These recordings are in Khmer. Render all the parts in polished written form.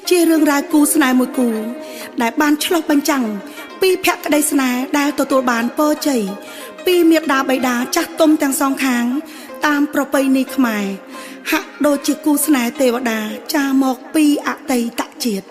ជារឿងរ៉ាវគូស្នេហ៍មួយគូដែលបានឆ្លុះបញ្ចាំងពីភក្តីស្នេហ៍ដែលទទួលបានពរជ័យពីមាតាបិតាចាស់ទុំទាំងសងខាងតាមប្រពៃណីខ្មែរហាក់ដូចជាគូស្នេហ៍ទេវតាចារមកពីអតីតជាតិ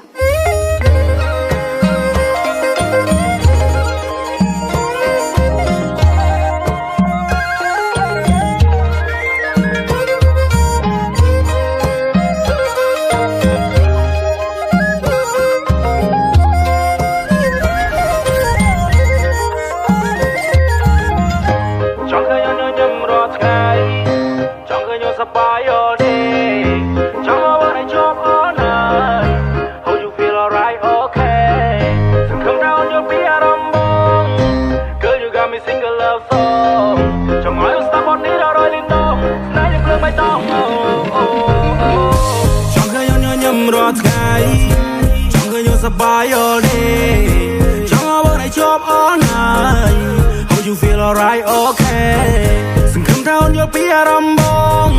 By all day, Jungle when I chop all night. How you feel alright? Okay. Some come down your piarambong.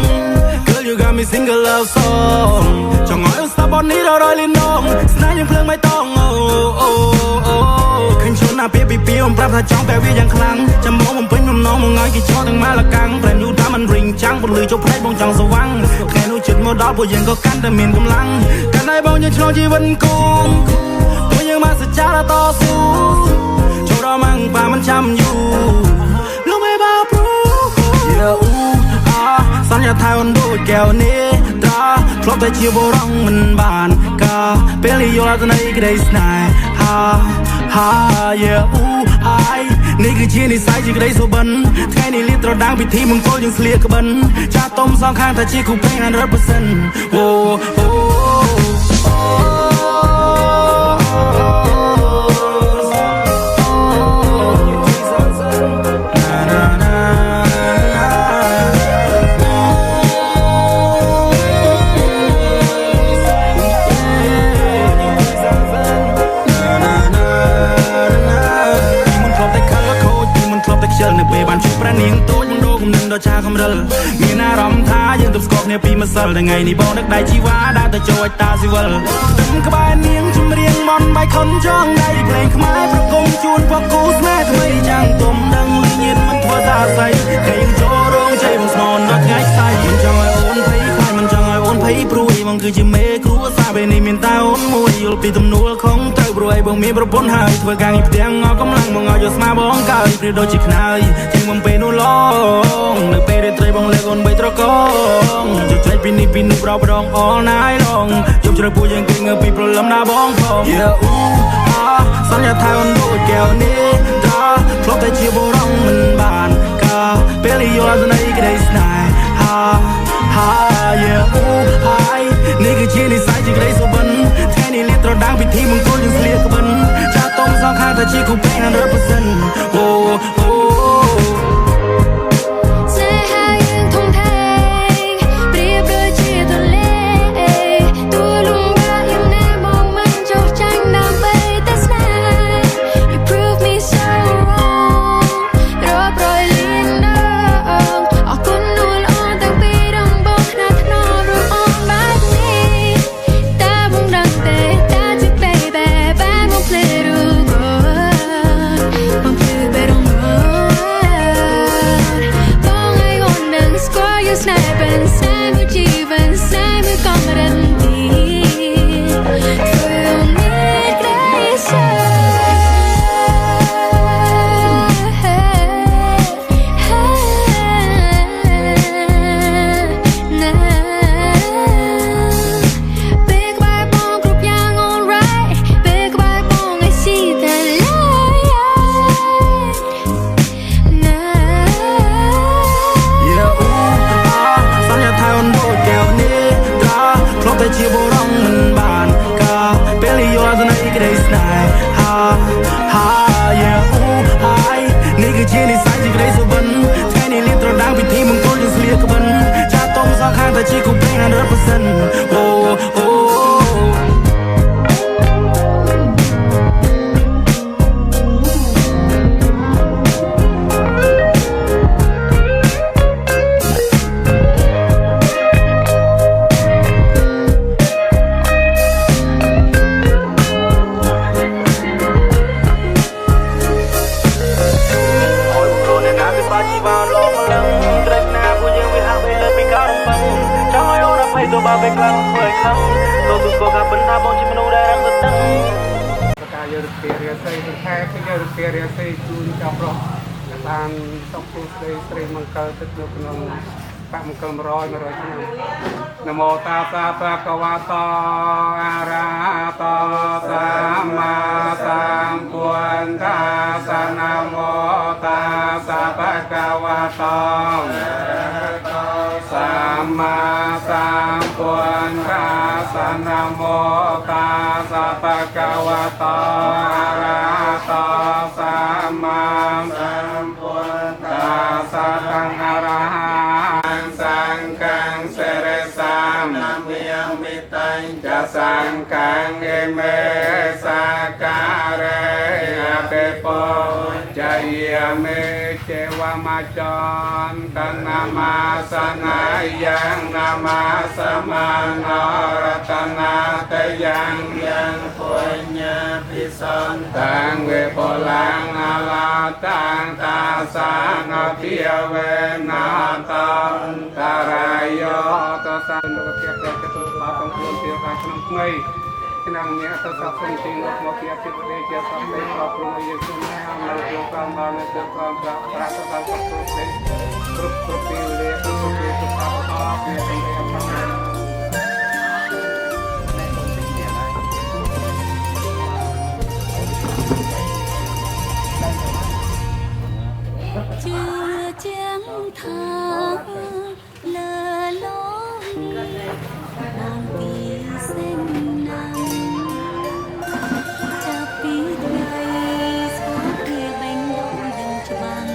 Girl, you got me sing a love song. Jungle stop on it or all in long. Now you play my tongue. Oh, oh, oh. Can you not baby be on prep? I jump baby young clang. Jump on pin from no one. I get shot in Malagang. Brand new diamond ring. Jump on your play bong jump so wang. Can you chit more double? You go can't the mean come lang. Can I bong your chloe even cool? Nhưng mà sự cha đã to su chỗ đó mang và mình chăm you lúc ấy bao sáng nhà thay ôn đôi kẹo nê ta club tay chiều vô rong mình bàn ca belly vô là tên ấy cái đây này ha ha yeah aiนี่คือชีนี่สายจีก็ได้โซบันแค่นี้ลิตรดังพิธีมึงโตยังเสียกบันชาต้มสองข้างแต่ชีคู่เพลง100%โอ้โอ้ชาคำเรลมีหน้ารำท้ายังตุบสกอบเนี่ยปีมาสั่งไงนี่บอกนักได้ชีวาได้แต่โจยตาสิวลตึงกระบายเนียงชุมเรียงมอนใบคนจ้องได้เพลงขมายประกงชวนพวกกูแม่ทำไมจังตุ่มดังลีเย็นมันทั่วตาใสใครยังโจร้องใจมันสมอนรักง่ายใสมันจังไอโอนไพใครมันจังไอโอนไพปรุยมันคือจิเมครัวซาเบนี่มินตาโอนมวยยุลปีตุ่มนัวของเต้าปรุยบ่มีประปนหายทั่วกลางอีเตียงเอากำลังมองเอาอยู่สมาบ้องกายเปรี้ยวโดจิกนายจึงมันเป็นนู่นล้องนึกไปได้เตยบังเล็กคนใบตระกองจะใจปีนี้ปีนึกเราไปร้อง all night long ยกจะระปุยยังเก่งเงือปีโปรลำหน้าบ้องทอง yeah สัญญาไทยวันโดดแก้วนี้ตาครบแต่เชียร์โบร้องมันบานกาเปลี่ยนอยู่แล้วในก็ได้สไนฮ่าฮ่า yeah ไอนี่คือชีนี่สายจีก็ได้สุบันแค่นี้ลิตรดังพิธีมึงโตยังเสียกบันชาต้มสองข้างแต่ชีคู่เพลง100%โอ้โอ้แต่ชีคู่เพลง100%โอ้โอ้ គេរៀបសេជូនចាប់រស់បានសុខសួស្តីស្រីមង្គលទឹកនៅក្នុងបាក់មង្គល100ឆ្នាំនមោតាសាភៈកវតោអារហតោសម្មាសម្ពុទ្ធតាសនមោតាសាភៈកវតោសម្មាសម្ពុទ្ធតាសនមោតាសាភៈកវតោអារហតោសម្មាសម្ពុទ្ធតាសតង្ឃអរហន្តសង្ឃังសិរិសាមនាមិមិតញ្ចសង្ឃังអេមេសាការេអបេពោចយាមេចេវមចន្តនាមាសនាយ៉ាងនាមាសមណរតនាតយ៉ាងយ៉ាងពុញ្ញពិសន្តាំងវេបលាងអឡាតាំងតាសានភិយវេណាតន្តរាយោតសានុគតិប្រតិទុបាកំខ្លួនពីខាងក្នុងថ្មីឆ្នាំនេះអត្តសព្ទទីលោកមកពីអធិបតីជាសំដីប្រព្រឹត្តយើងជំនះនៅក្នុងកម្មបាននៅក្នុងកម្មប្រាក់ប្រាក់ទៅដល់គ្រប់គ្រប់ពេលវេលាគ្រប់ពេលទុកអបអរពេលសម្រាប់ជឿជាងថាលើលងបានពីសេនណាំចាប់ពីថ្ងៃស្គាល់គ្នាបេងដងដឹងច្បាស់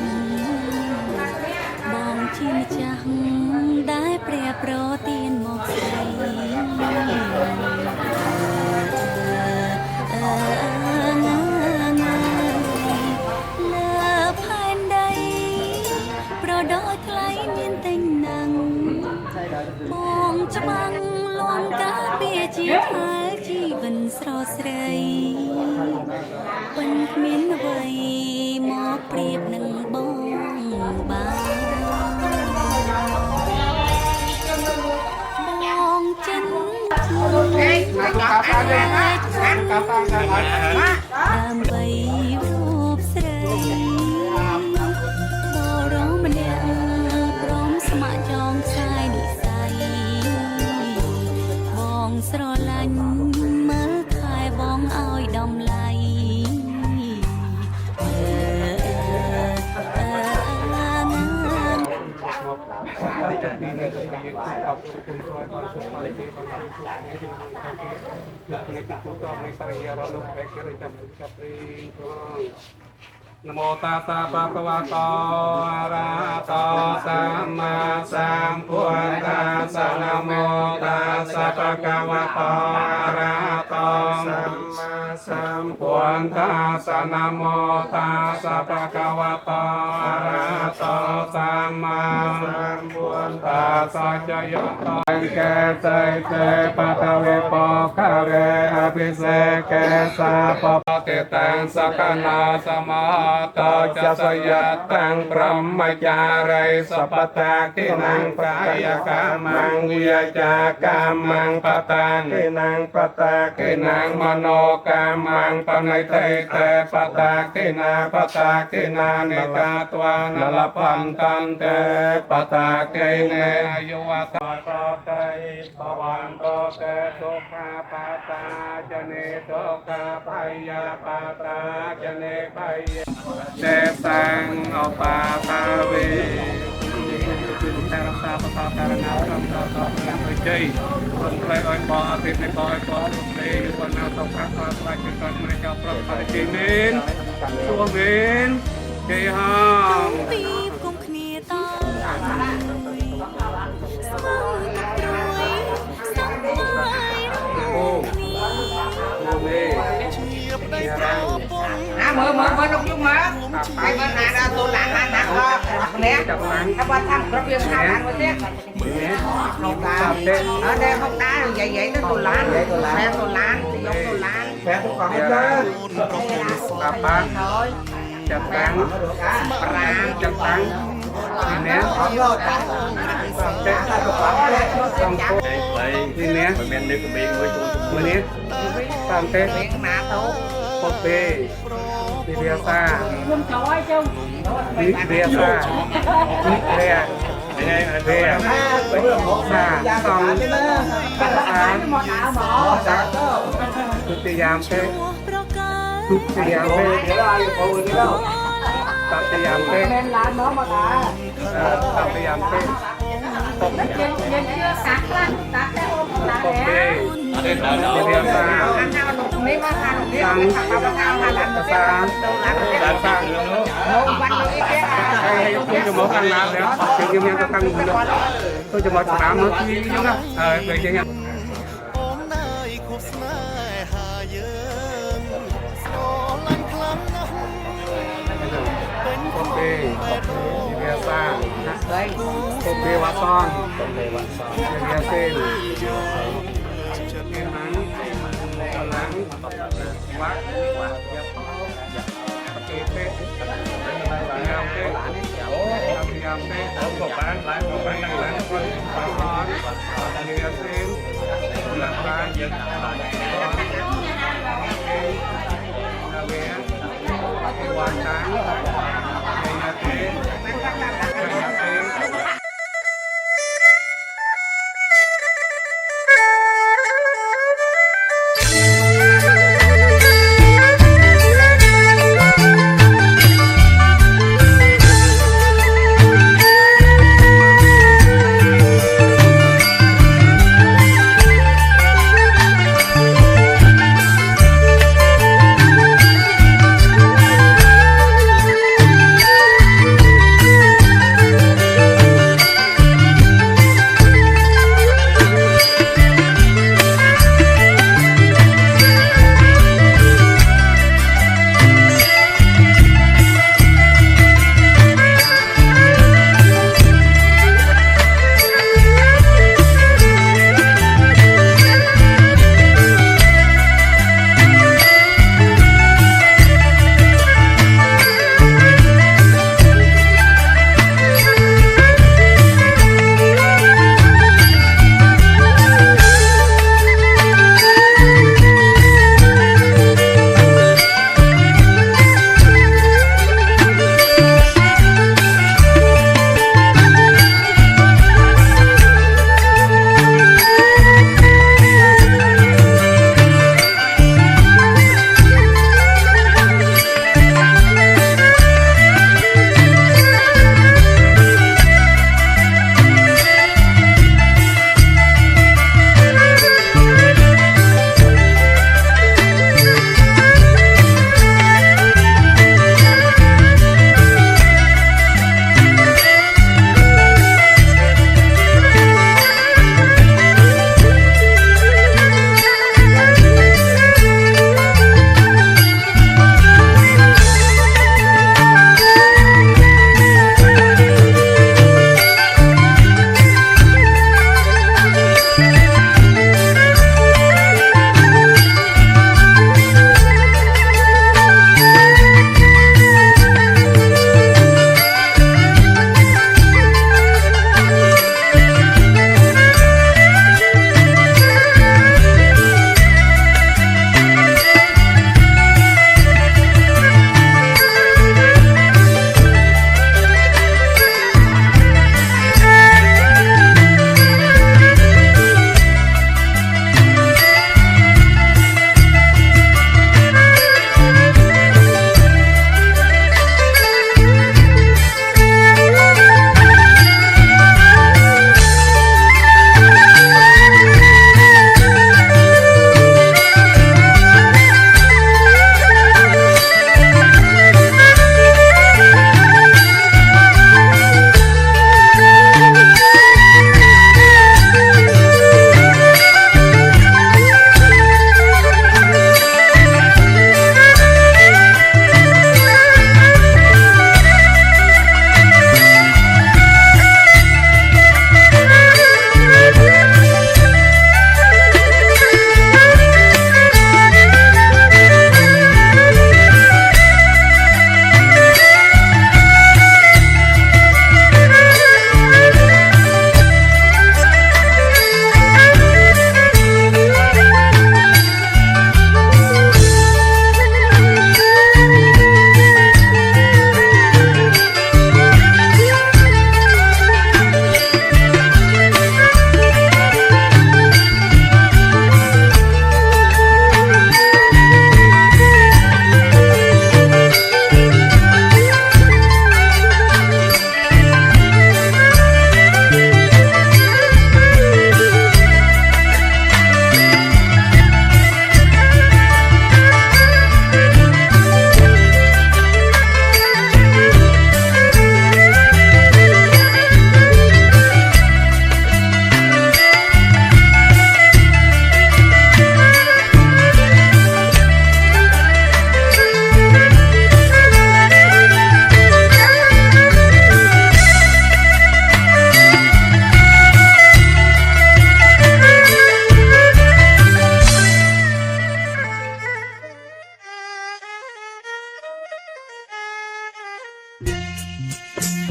បងជាម្ចាស់ដែលព្រះប្រទានមកស្រីដោយថ្លៃមានតែណាំងបងច្បាំងលន់ការពារជាថ្លៃជីវិតស្រស់ស្រីមិនគ្មានអ្វីមកប្រៀបនឹងបងបានបងចិនជួនដើម្បីរូបស្រីម្នាក់ព្រមស្ម័គ្រចងខ្សែនិស័យបងស្រឡាញ់មើលខែបងឲ្យដំឡៃนโมตัสสะภะคะวะโตอะระหะโตสัมมาสัมพุทธัสสะนะโมตัสสะภะคะวะโตอะระหะโตสัมมาสัมพุทธัสสะนะโมตัสสะภะคะวะโตอะระหะโตสัมมาสัมพุทธัสสะจโยโตเกเตเตปะทะเวปะคะเรอภิเสกเกสะปะเตตังสักขณาสมาตจัสยตังพรหมจาริสัพพตากินังปรายกามังวิยจากามังปตากินังปตากินังมโนกามังปนัยเตเตปตากินาปตากินานิกาตวานลพันตันเตปตากิเนอายุวัตโตเตปวันโตเตสุขาปตาจเนสุขาปยาปตาจเนปยเดสังอปาตาเวแต่รักษาประการนาคำต่อการไปใจคนใครอ้อยปออาทิตย์ในปอยปอเตยคนนาต้องการปลาปลาจุดการไม่เจ้าปลาปลาจีนินช่วงนินเจียฮงពីគុំគ្នាតស្មងត្រួយសំបាយโอ้โหนี่មើលលោកយំមកហើយមើលណាដល់ទូឡានណាណាដល់ម្នាក់ហើយបើថាគ្រប់វាខាងបានមួយទៀតក្នុងឡានអត់ទេមកដែរនិយាយទៅទូឡានតែទូឡានយកទូឡានតែទូកង់ទៅតាបាក់จับตังปรามจับตังทีเนี้ยเตะสองตัวทีเนี้ยวันนี้ตามเตะ ណាទៅ ปอเป้ đi bia xa đi bia xa đi bia bia xa xong xa tụt đi giam thế tụt đi giam thế tụt đi giam thế tụt đi giam thế ok đi bia xa tôi cho một căn nào đó thì em cho căn tôi cho một tám nó chi chứ đó về cho em ok biasa ok wason biasa memang orang wak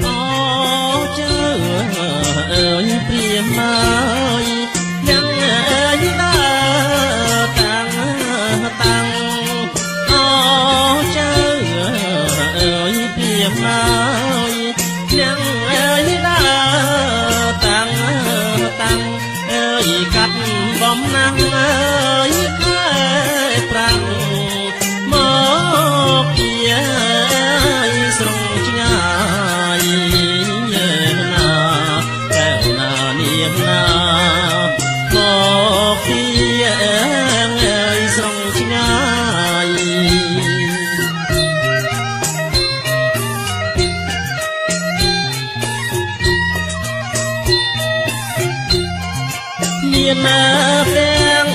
អូជើអើយព្រាមអើយយ៉ាងអើយដើរតាំងអូជើអើយព្រាមអើយយ៉ាងអើយដើរតាំងអើយកាត់បំណាំងអើយខែប្រាំងមកជាស្រងឆ្ងាយណាកែវណានាងណាមកជាស្រងឆ្ងាយមានណាទាំង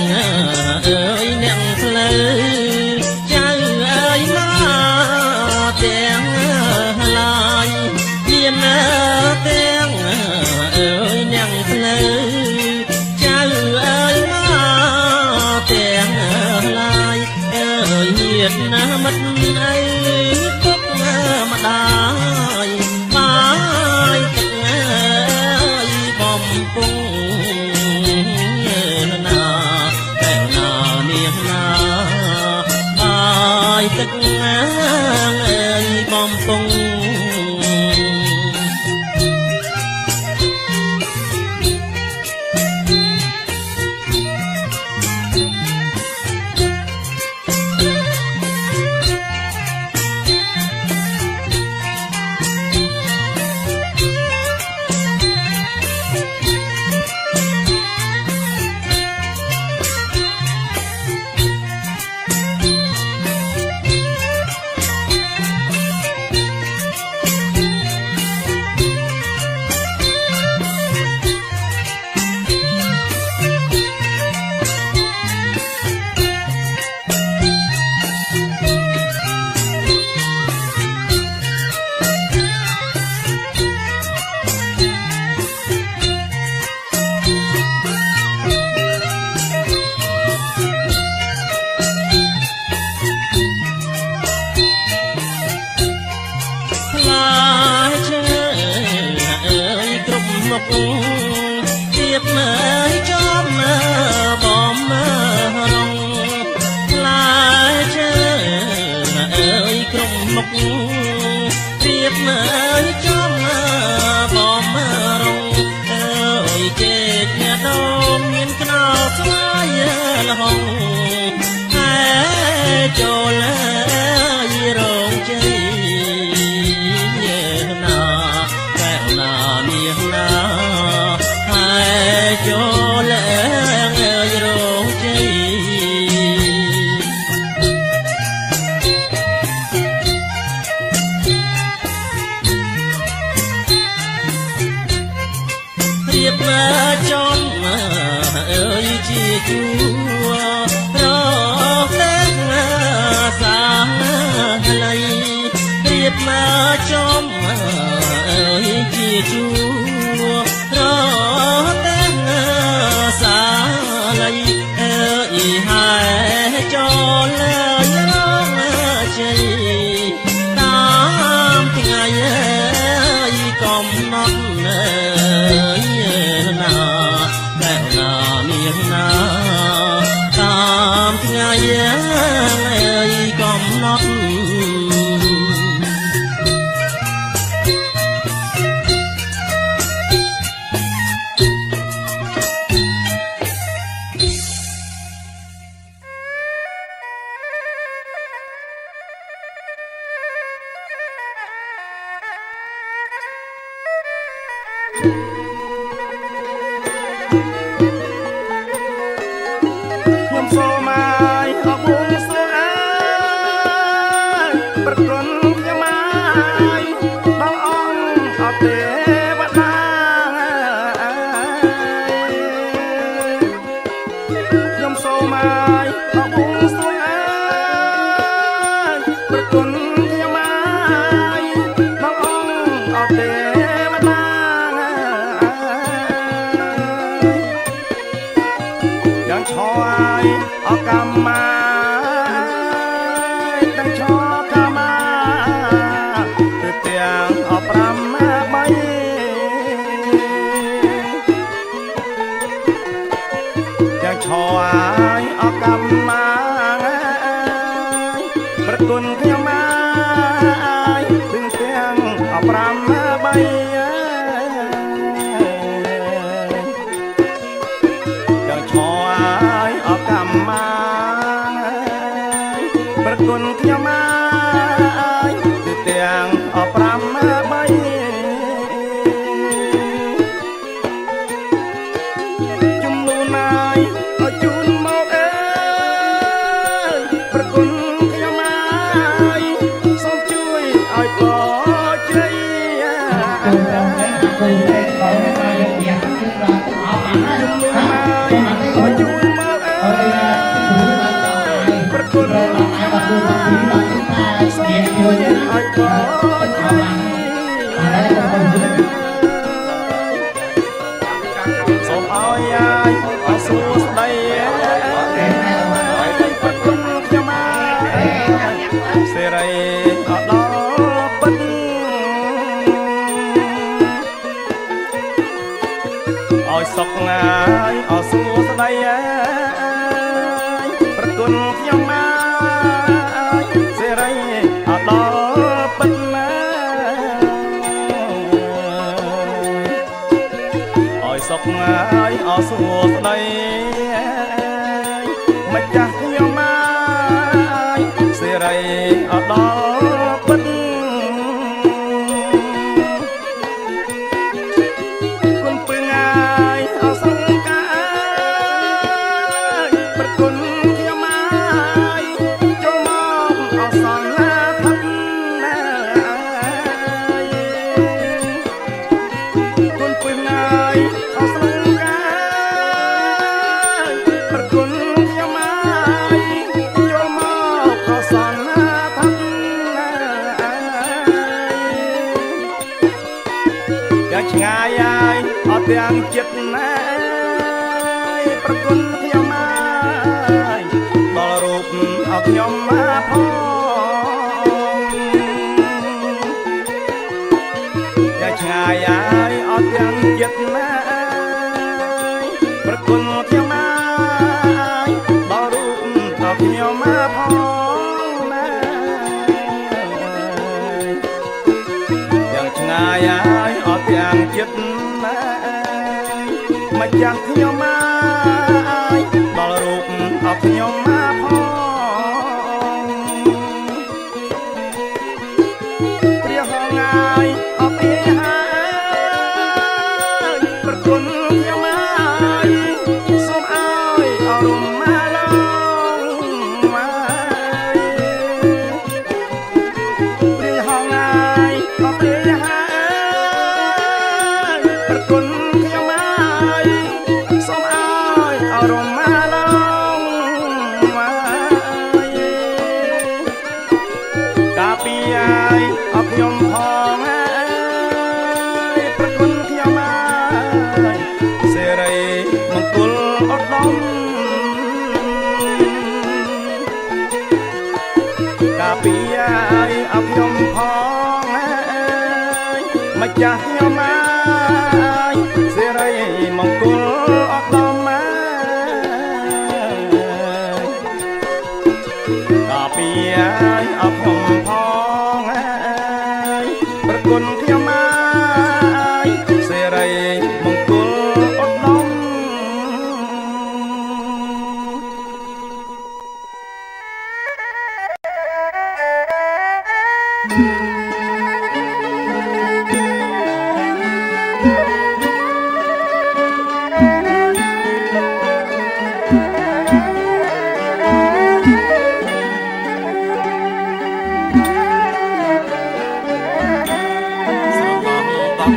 អើយអ្នកផ្លូវចៅអើយមកទាំងឡាយមានណាទាំងអើយអ្នកផ្លូវចៅអើយមកទាំងឡាយអើយញាតណាមិត្តអើយទុកម្ដាយបាយទឹកអើយបំពង់ទឹកអើយបំពង់ទៀតមើលចំមើលបំមើលរងផ្លែឈើអើយក្រុមមុខទៀតមើលចំមើលបំមើលរងអើយចេកអ្នកដូមមានខ្នោស្វាយលហងហើយចូលរងជ័យណាកែវណាមានណាចូលអើយរងជ័យរៀបចំអើយជាជួរតែសាល័យរៀបចំអើយជាជួរសាល័យអើយហើយចូលរងជ័យតាមថ្ងៃកំណត់ណាតែណាមានណាតាមថ្ងៃកំណត់ខ្ញុំសូមឲ្យអបួងសួងអើយប្រគុណខ្ញុំឲ្យបងអង្គអត់ទេវតាខ្ញុំសូមឲ្យអបួងសួងអើយប្រគុណខ្ញុំឲ្យបងអង្គអត់ទេវតា គឺទាំងអបប្រាំបីយ៉ាងឈរឲ្យអកម្មមាប្រគុណខ្ញុំអាយគឺទាំងអបប្រាំបីយ៉ាងឈរឲ្យអកម្មមាប្រគុណខ្ញុំអាយគឺទាំងអបប្រាំបីជំនួនអាយឲ្យជូនមកអើយប្រគុណខ្ញុំអាយសូមជួយឲ្យពរជ័យជំនួនអាយឲ្យជូនមកអើយប្រគុណខ្ញុំអាយសូមជួយឲ្យពរជ័យសូមឲ្យអាយអសួស្ដីប្រគុណខ្ញុំអាយសេរីអត់ដល់ពិតឲ្យសុខងាយអសួស្ដីប្រគុណខ្ញុំអាយសេរីអត់ដល់ពិតណាឲ្យសុខងាយអសួស្ដីម្ចាស់ខ្ញុំអាយសេរីអត់ដល់ពិតគុណពឹងអាយអសង្ការប្រគុណខ្ញុំអាយចូលមកអសន្នថឹកណាគុណពឹងអាយអសង្ការប្រគុណខ្ញុំអាយចូលមកអសន្នថឹកណាយ៉ាងឆ្ងាយអាយអត់ទាំងចិត្តណាប្រគុណខ្ញុំអាយដល់រូបអត់ខ្ញុំមកផងយ៉ាងឆ្ងាយអាយអត់ទាំងចិត្តណាប្រគុណខ្ញុំអាយដល់រូបអត់ខ្ញុំមកផងណាយ៉ាងឆ្ងាយអាយអត់ទាំងចិត្តណាម្ចាស់ខ្ញុំអាយដល់រូបអត់ខ្ញុំមកផងព្រះហងអាយអត់ទេហើយប្រគុណខ្ញុំអាយសូមឲ្យអរំមកឡងមកព្រះហងអាយអត់ទេហើយប្រគុណខ្ញុំអាយសូមឲ្យអរំមកឡងមកកាពីអាយអត់ខ្ញុំផងប្រគុណខ្ញុំអាយសេរីមង្គលអត់ដំកាពីអាយអត់ខ្ញុំផងម្ចាស់ខ្ញុំអាយសេរីមង្គលអត់ដំកាពីអាយអត់ខ្ញុំផងប្រគុណខ្ញុំអាយសេរីមង្គលអត់ដំ ស្រងបំ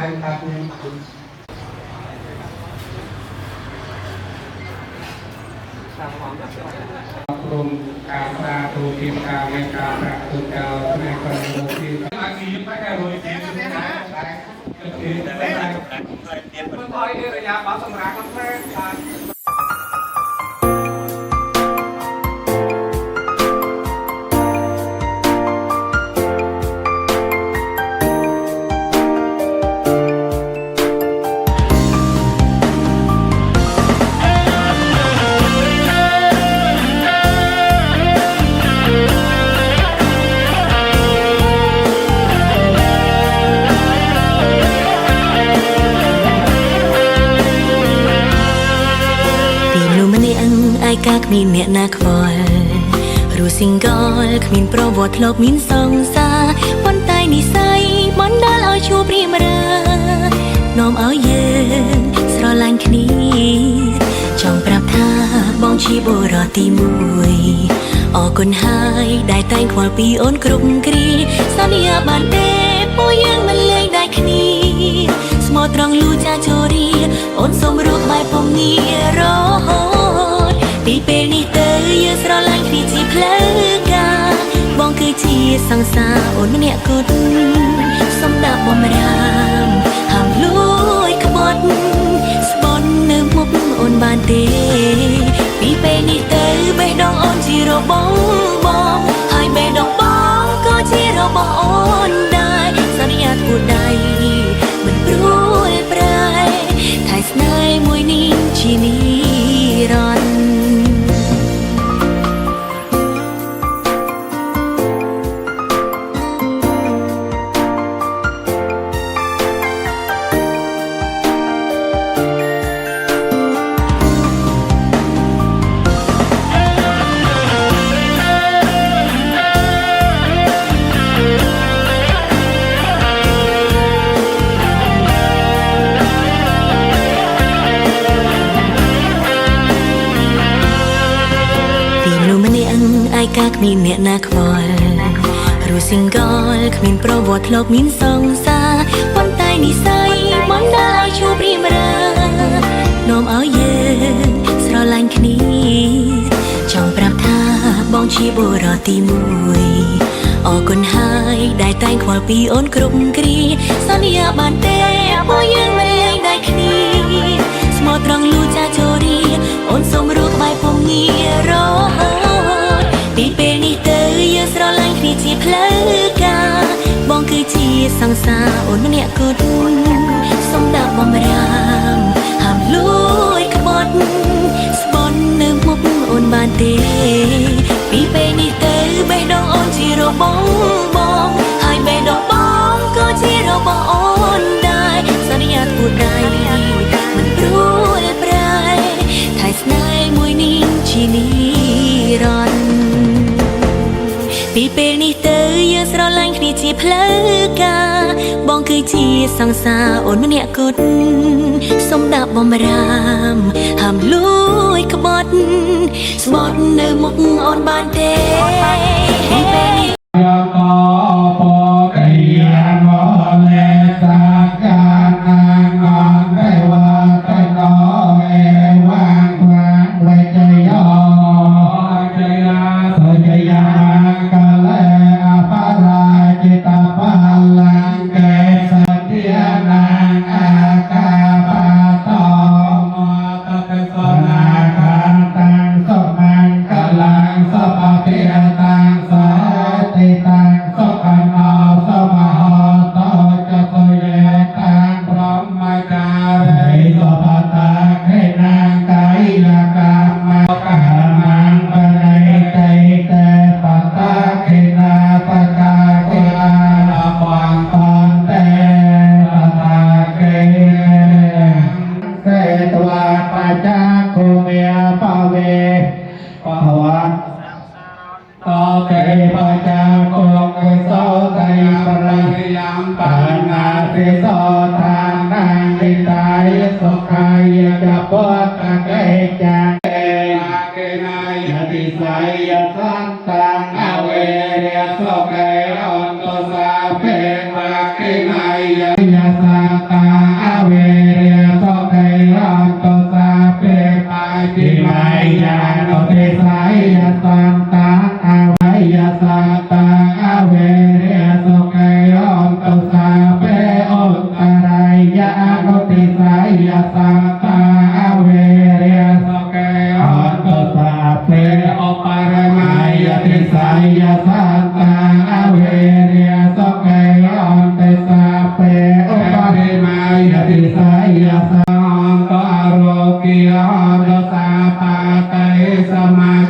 รวมการปราตูทีมการในการปราตูเจ้าในกรณีที่อาชีพไม่แค่โดยทีมนะคือแต่ไม่ได้เมื่อก่อนในระยะบางสมัยก็แค่การ ពីមនុស្សម្នាក់ឯកាគ្មានអ្នកណាខ្វល់រស់ single គ្មានប្រវត្តិធ្លាប់មានសង្សារប៉ុន្តែនិស័យបណ្ដាលឲ្យជួបព្រាមរានាំឲ្យយើងស្រឡាញ់គ្នាចង់ប្រាប់ថាបងជាបុរសទី1អរគុណហើយដែលតែងខ្វល់ពីអូនគ្រប់គ្រាសន្យាបានទេពួកយើងមិនលេងដែរគ្នាស្មោះត្រង់លូចាចូលរីអូនសូមរកបែបពំនីរហូតពីពេលនេះទៅយើងស្រឡាញ់គ្នាជាផ្លូវការបងគឺជាសង្សារអូនម្នាក់គត់សូមដាក់បំរាមហាមលួយក្បត់ស្បន់នៅមុខអូនបានទេពីពេលនេះទៅបេះដូងអូនជារបស់បងហើយបេះដូងបងក៏ជារបស់អូនដែរសន្យាធ្វើដៃមិនព្រួយប្រែថែស្នេហ៍មួយនេះជានិរន្តរ៍ឯកាគ្មានអ្នកណាខ្វល់រស់ single គ្មានប្រវត្តិធ្លាប់មានសង្សារប៉ុន្តែនិស័យបណ្ដាលឲ្យជួបព្រាមរានាំឲ្យយើងស្រឡាញ់គ្នាចង់ប្រាប់ថាបងជាបុរសទី1អរគុណហើយដែលតែងខ្វល់ពីអូនគ្រប់គ្រាសន្យាបានទេពួកយើងមិនលេងដែរគ្នាស្មោះត្រង់លូចាចូលរីអូនសូមរកក្បែរពំនីរហូតពីពេលនេះទៅយើងស្រឡាញ់គ្នាជាផ្លូវការបងគឺជាសង្សារអូនម្នាក់គត់សូមដាក់បំរាមហាមលួយក្បត់ស្បន់នៅមុខអូនបានទេពីពេលនេះទៅបេះដូងអូនជារបស់បងហើយបេះដូងបងក៏ជារបស់អូនដែរសន្យាធ្វើដៃមិនព្រួយប្រែថែស្នេហ៍មួយនេះជានិរន្តរ៍ពីពេលនេះទៅយើងស្រឡាញ់គ្នាជាផ្លូវការបងគឺជាសង្សារអូនម្នាក់គត់សូមដាក់បំរាមហាមលួយក្បត់ស្បត់នៅមុខអូនបានទេពីពេលនេះ Santa สายสันตาอาวัยสัตตาอาเวเรสุเกยอนตุสาเปอุตตรายะอนุติสายสัตตาอาเวเรสุเกยอนตุสาเปอุปารมายติสายสัตตาอาเวเรสุเกยอนตุสาเปอุปารมายติสายสัตตาอาโรกิยอนตุสาปาไตสมัจ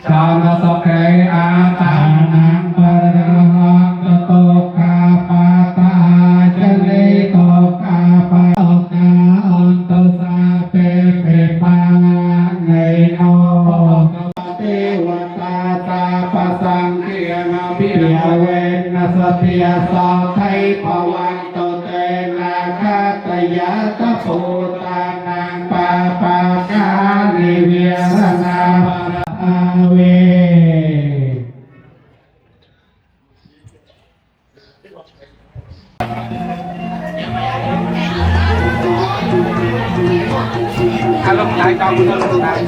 จามสเกยอาตานังปะระหังโตกาปาตาจเลโตกาปาโอกาอันตุสาเปเปปังไงโนเทวตาตาปสังเกียงพิยเวนัสติยสัทไทภวันโตเตนะคาตยะตะโพตานังปาปากาลิเวียรนาอาเวอารมณ์ใหญ่จอมเงินต่าง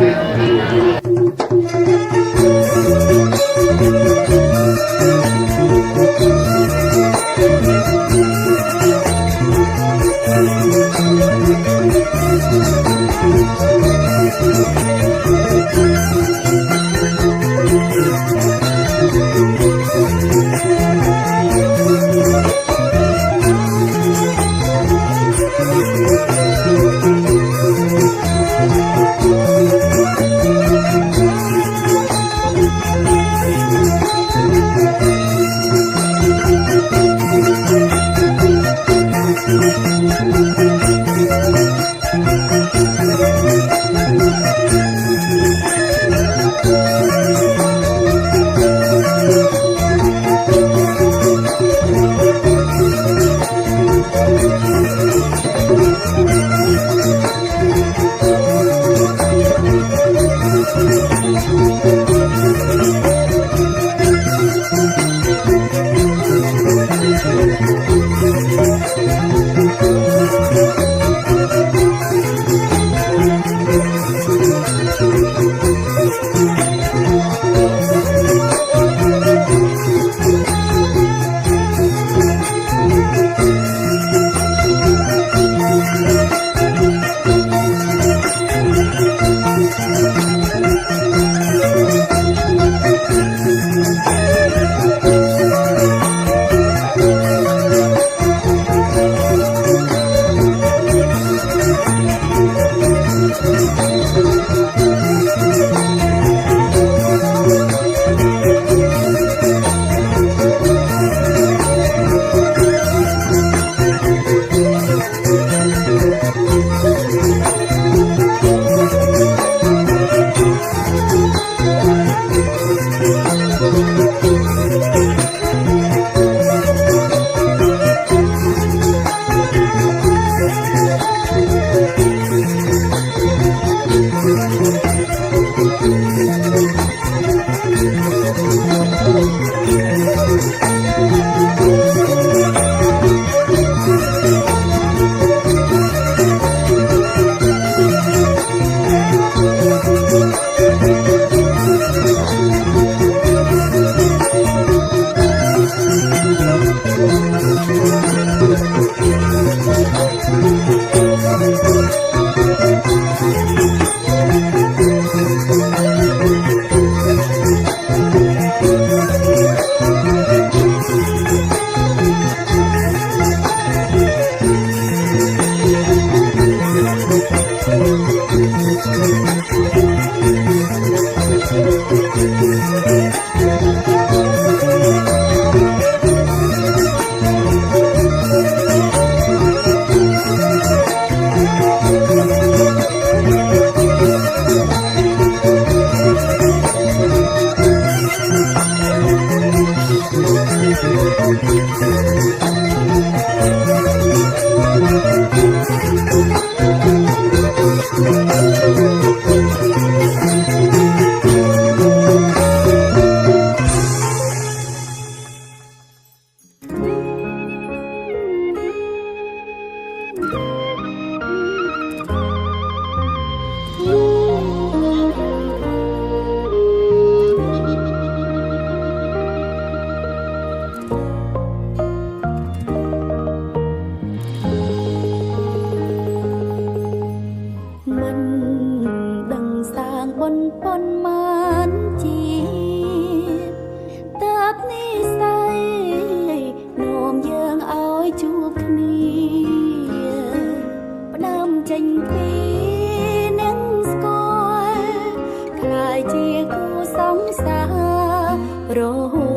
រហូ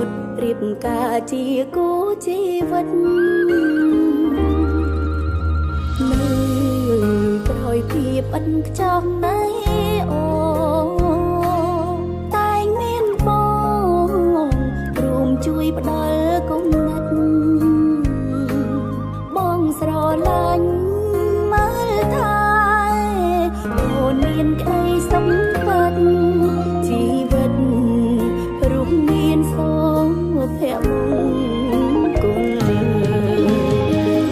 តរៀបការជាគូជីវិតនៅក្រោយភាពឥតខ្ចោះណែអូតែងមានបងរួមជួយផ្ដល់គំនិតបងស្រឡាញ់មើលថាអូនមានក្តីសុខពិតជីវិតរូបមានសុភមង្គល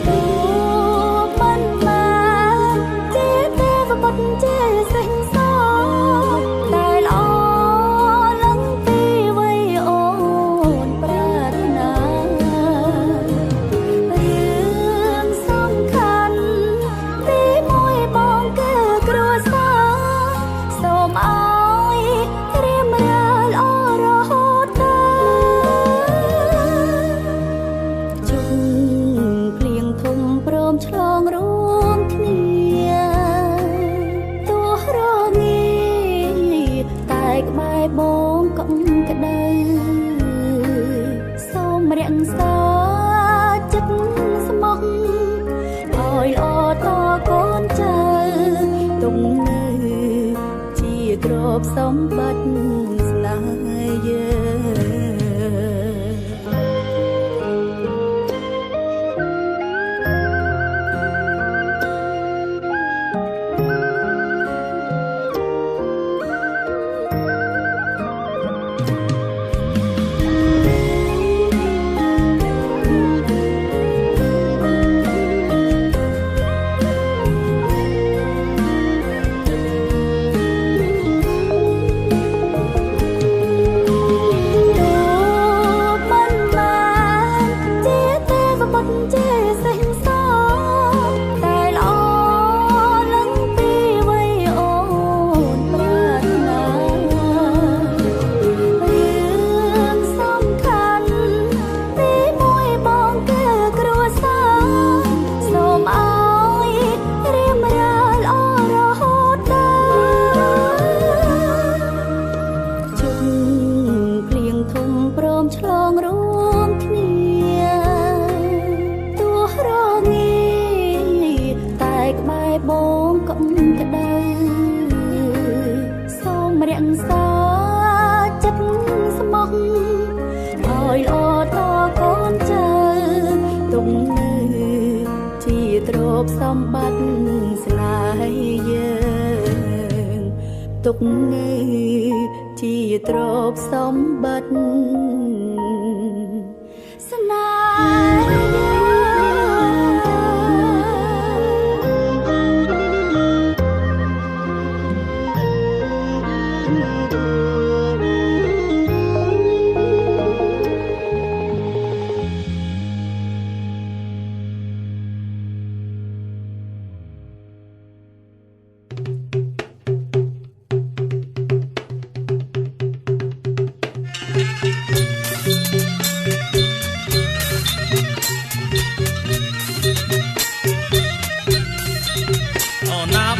អូមិនបានជាទេវបុត្រជាសិង្ហសតែល្អឡើងពីវ័យអូនប្រាថ្នារឿងសំខាន់ទីមួយបងគឺគ្រួសារសូមឲ្យត្រៀមរាល់ល្អរហូតដល់ជុំភ្លៀងធំព្រមឆ្លងរួមគ្នាទោះរងាតែក្បែរបងកុំក្តៅសូមរក្សាចិត្តស្មោះឲ្យល្អតកូនចៅទុំនៅជាទ្រព្យសម្បត្តិស្នេហ៍យើងឆ្លងរួមគ្នាទោះរងាតែក្បែរបងកុំក្តៅសូមរក្សាចិត្តស្មោះឲ្យល្អតកូនចៅទុំនៅជាទ្រព្យសម្បត្តិស្នេហ៍យើងទុកនៅជាទ្រព្យសម្បត្តិស្នេហ៍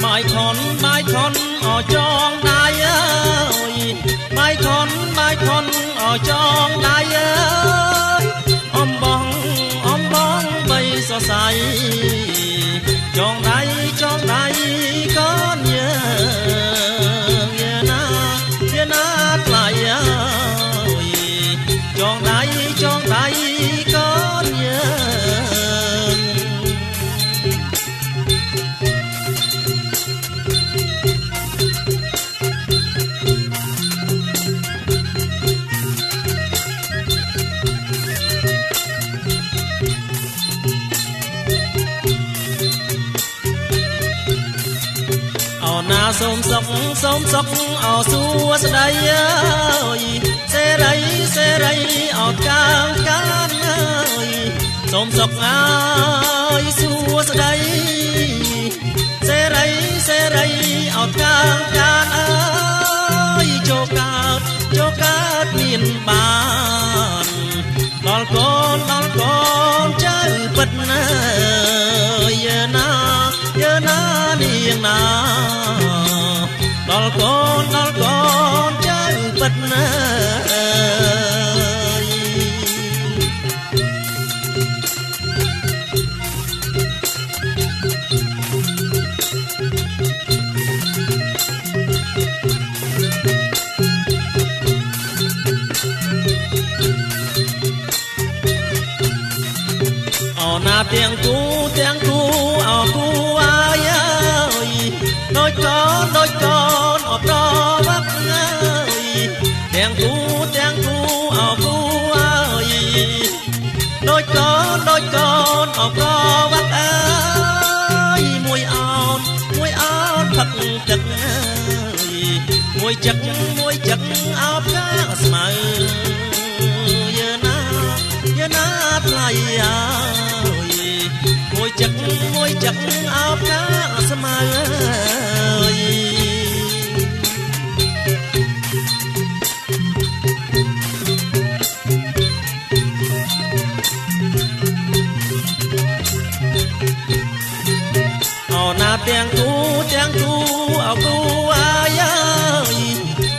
បាយខនអចងដៃអើយបាយខនអចងដៃអើយអំបងបីសរសៃចងដៃកូនយើងយាណាថ្លៃអើយចងដៃកូនយើងណាសូមសុខអោសួស្ដីអើយសេរីអត់កាងកានអើយសូមសុខអើយសួស្ដីសេរីអត់កាងកានអើយចូលកើតមានបានដល់កូនចៅពិតណាយើណានាងណាដល់កូនចៅពិតណា tiếng cu ở cu ai ơi đôi con ở đó bắc ơi tiếng cu ở cu ơi đôi con ở đó bắc ơi mùi áo thật chật ơi mùi chật áo cá mờ giờ na thay ơi mùi chật áo cá mờ na tiếng cu ở cu ai ơi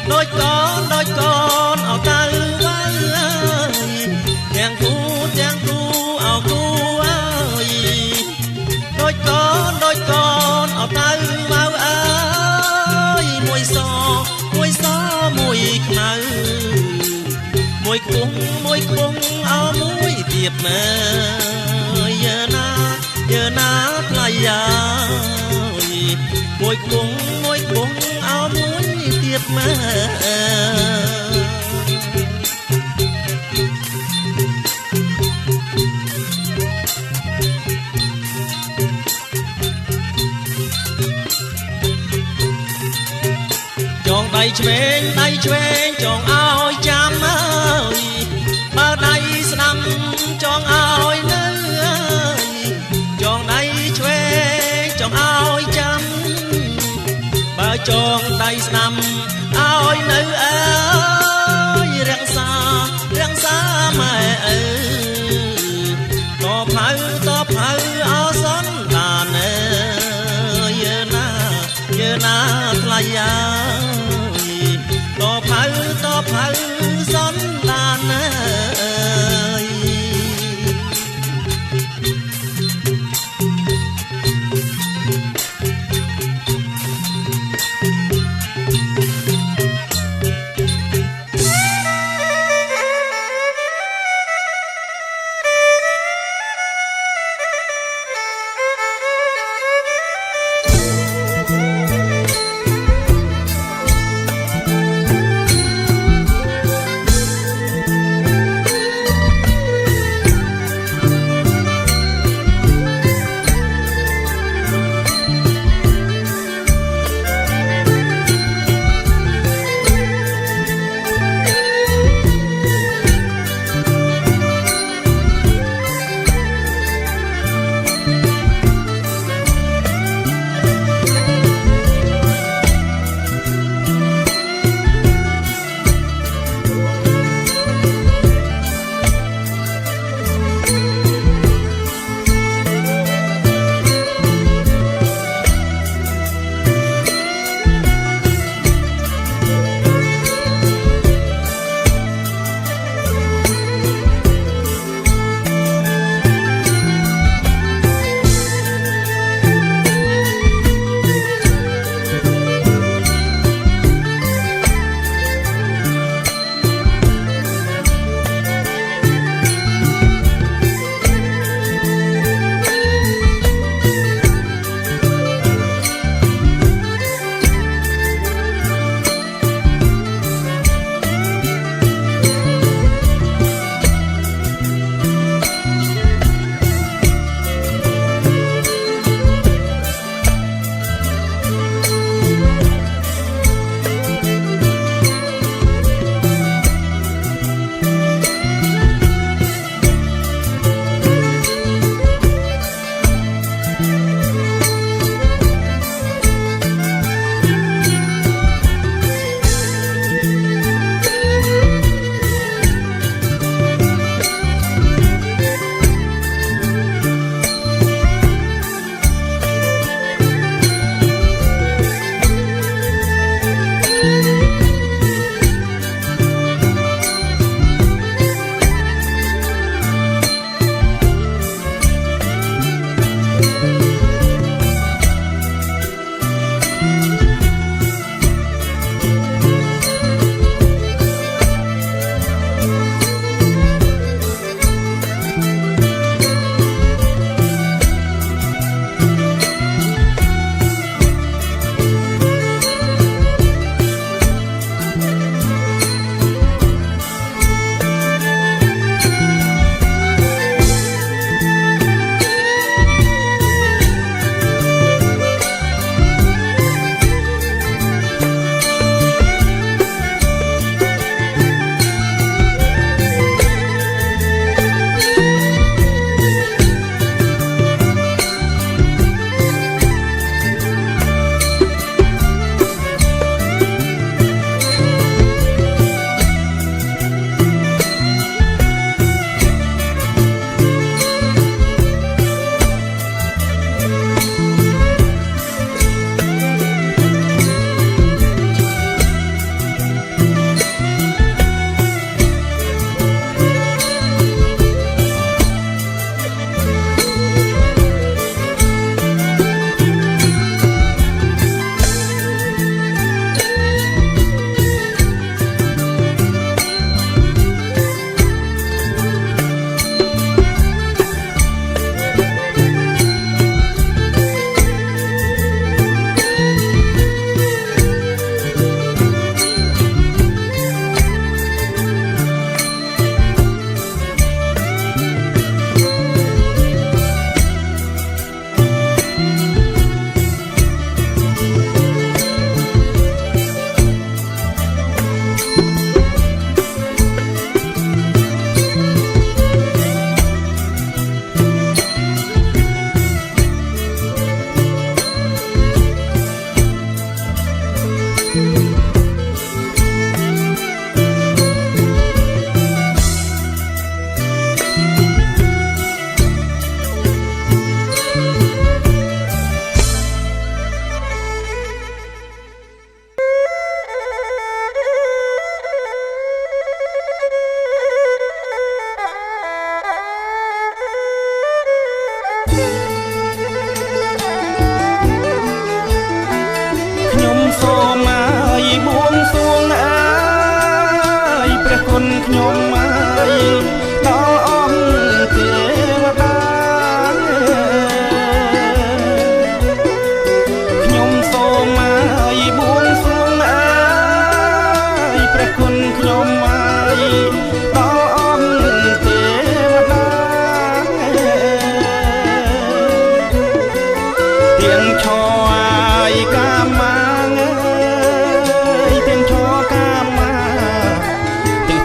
đôi con ở tư ơi tiếng cu ở cu ơi đôi con ở tư ơi mùi xo mùi khờ mùi cung ở mùi tiệp mơ giờ na thay ơi mùi cung áo muối tiệp mơ chọn tay chuen chọn áo chăm ơi ba đây năm chọn áo nữ ơi chọn đây chuen chọn áo chăm ba chọn tay năm áo nữ ơi răng xa mẹ ơi to phơi áo xón đàn ơi giờ na thay ơi to phơi xón đàn ơi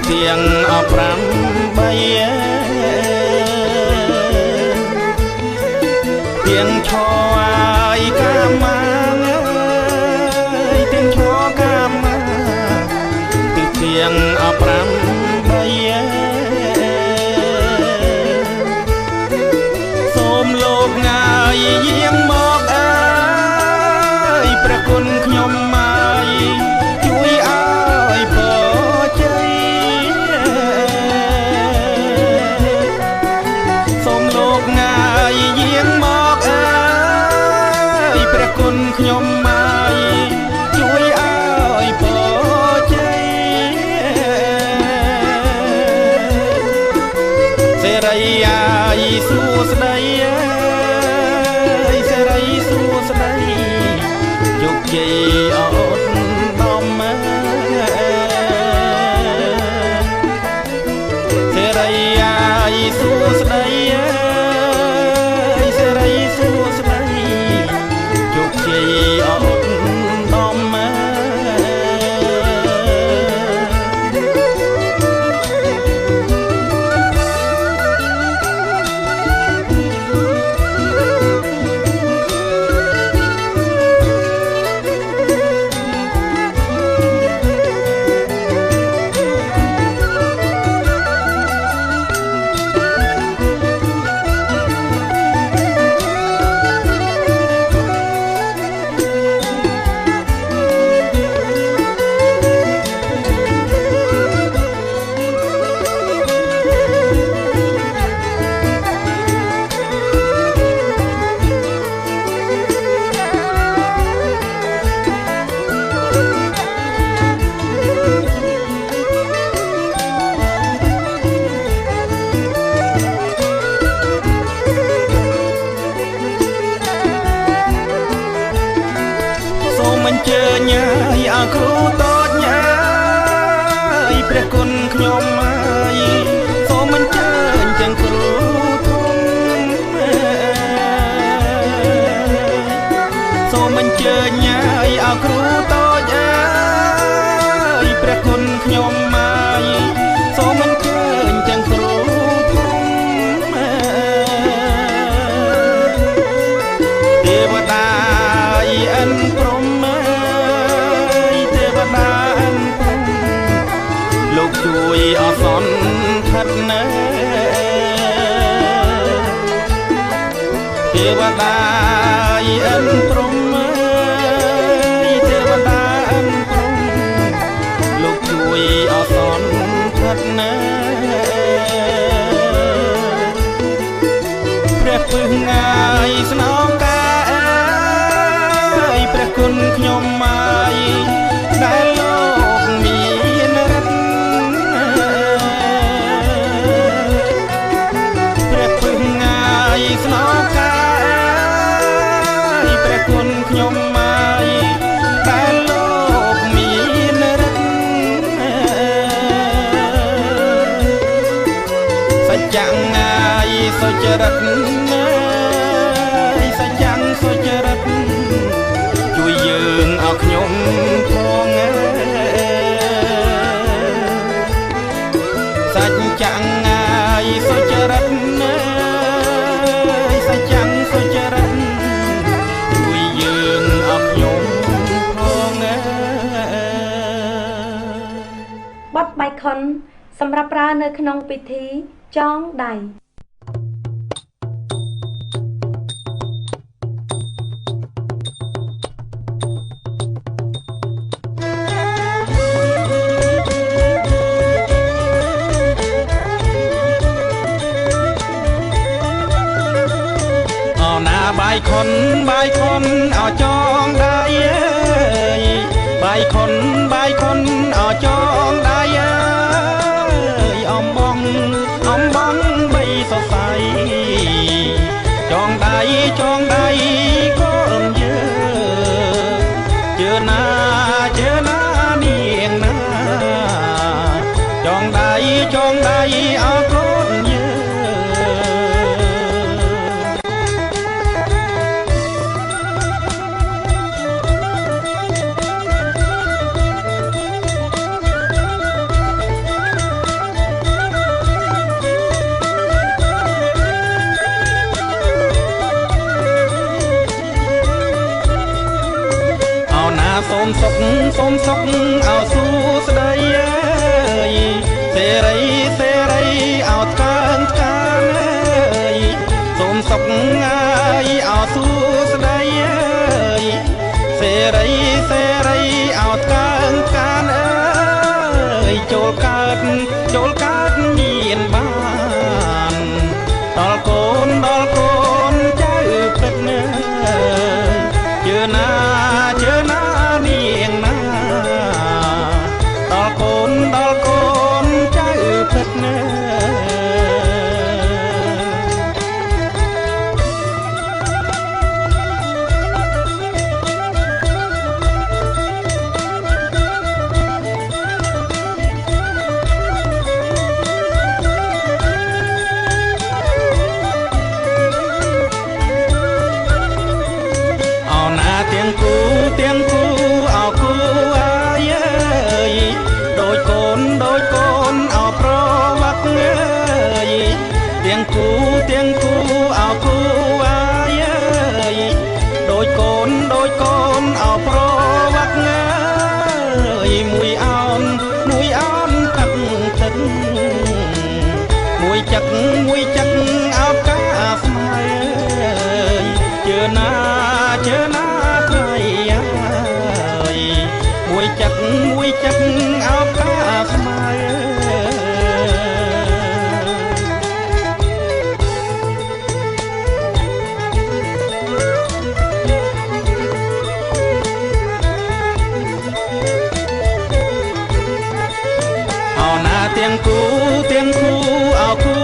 ទៀងអប្រាំបីទៀងឈរឲ្យកាមាទៀងឈរកាមាទៀងអប្រាំបីសូមលោកងាយយាងមកអើយព្រះគុណខ្ញុំមកជួយឲ្យពរជ័យសូមលោកងាយយាងមកអើយព្រះគុណខ្ញុំមកជួយឲ្យពរជ័យសេរីអាយសួស្ដីសេរីសួស្ដីជោគជ័យអត់ដំសេរីអាយសួស្ដីសេរីសួស្ដីជោគជ័យអត់ដំអញ្ជើញឲ្យគ្រូតូចញ៉ាយព្រះគុណខ្ញុំហើយសូមអញ្ជើញទាំងគ្រូធំសូមអញ្ជើញឲ្យគ្រូតូចហើយព្រះគុណខ្ញុំហើយសូមអញ្ជើញទាំងគ្រូធំទេវតាអិនព្រំលោកជួយអសន្នឋិតណាទេវតាអិនព្រំទេវតាអិនព្រំលោកជួយអសន្នឋិតណាព្រះពឹសងាយស្នងការព្រះគុណខ្ញុំមកដែលលោកមានរិទ្ធព្រះពឹសងាយស្នងការព្រះគុណខ្ញុំមកដែលលោកមានរិទ្ធសច្ចៈងាយសុចរិតសច្ចៈសុចរិតជួយយើងឲ្យខ្ញុំផងសច្ចៈងាយសុចរិតសច្ចៈសុចរិតជួយយើងឲ្យខ្ញុំផងបទបៃខុនសម្រាប់ប្រើនៅក្នុងពិធីចងដៃបាយខុនឲ្យចងដៃបាយខុនឲ្យចងដៃអំបងបីសរសៃចងដៃកូនយើងជឿណានាងណាចងដៃឲ្យកូនយើង มสุขเอาสู้สดายเสรีเสรีเอาการส้มสุขเอาสู้สดายเสรีเสรีเอาการโจลกัดเมียนบ้านดอลโกนใจเป็ดเนื้อเจอหน้าเนียงหน้าดอลโกนใจเป็ดเนื้อเตียงกูเอากูโดยโกนเอาเพราะวักเตียงกูเอากูโดยโกนเอาเพราะวักมวยอ่อนตักตึงมวยจักเอากาสมัยเจอหน้ามวยจักเอากาสมัยเอาหน้าเตียงกูเอากู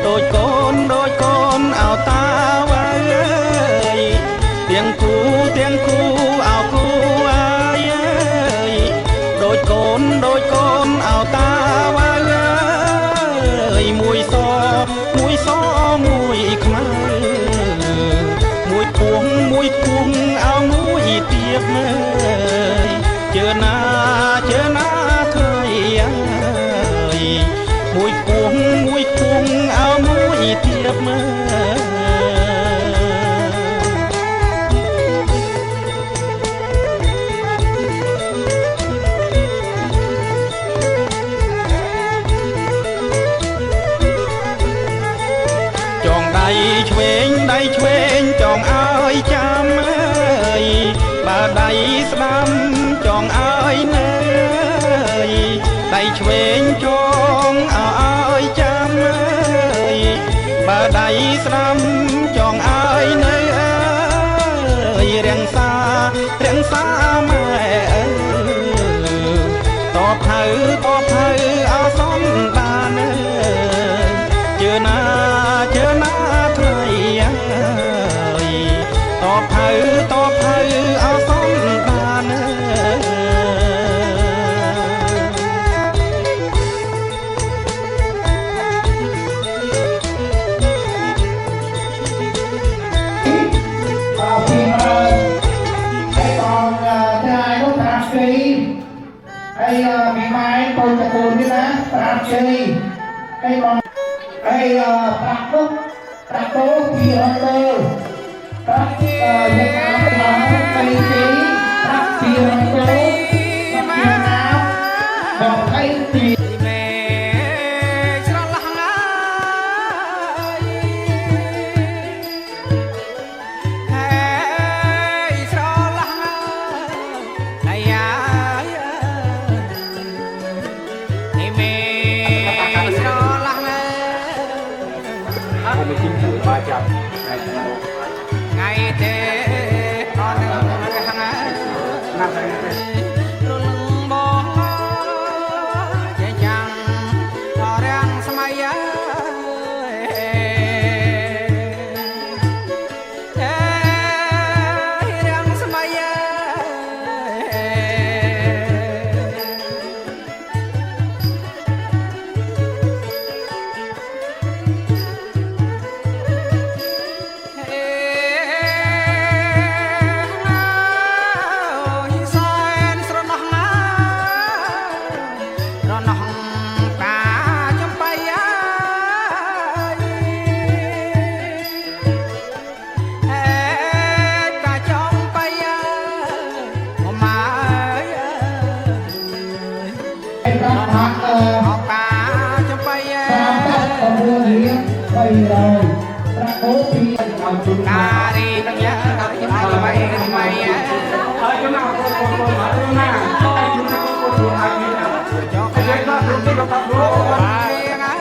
โดยโกนเอาตาไว้เตียงกูเอากูโดยโกนเอาตาไว้มวยซอมวยขมามวยพวงเอามวยเตียบเจอหน้าเคยมวยพวงเอามวยเตียบได้เชวงจองเอ้ยจำบ่าได้สดำจองเอ้ยเนยได้เชวงจองเอ้ยจำบ่าได้สดำจองเอ้ยเนยเรียงสาแม่ต่อเผยเอาซ้อนตาเนยเจอหน้าไทยต่อเผยเอาซ้อนตาเนมีไม้โตตะโกนด้วยนะปราบเชยมองปราบลุกปราบโตพี่อันเตอร์ปราบในการทำไปตีปราบพี่อันเตอร์ปราบพี่น้ำบอกให้ตีngày tết con hăng รักพักออกตาจะไป ตามตั้งกับเรือเลี้ยงไปเลยประโคปีเอาจุน กาดีตั้งเยอะเอาจะไปทำไมเอาจุนเอาคนมาจุนหน้าเอาจุนเอาคนดูอาชีพจอกเด็กก็ดูที่เราทำรู้ไปงั้น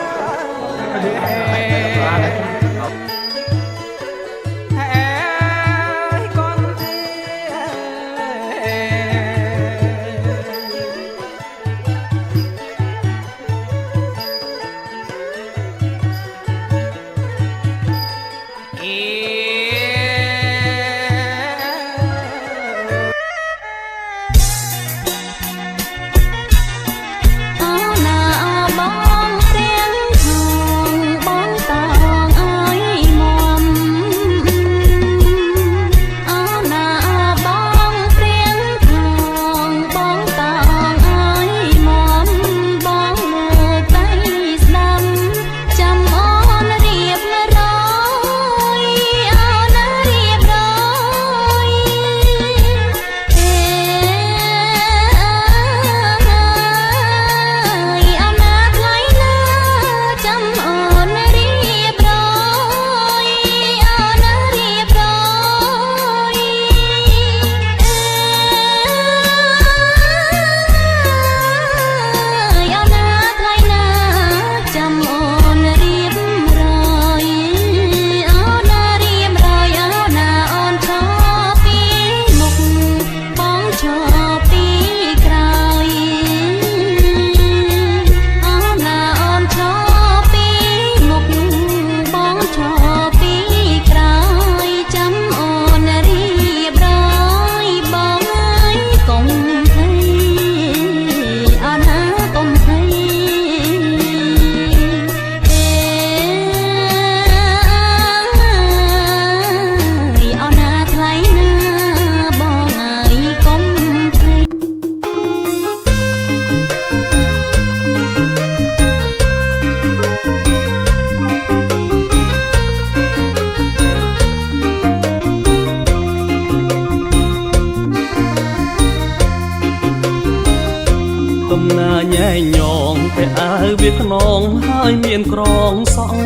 ញ៉ែញងតែអើវាខ្នងហើយមានក្រងសង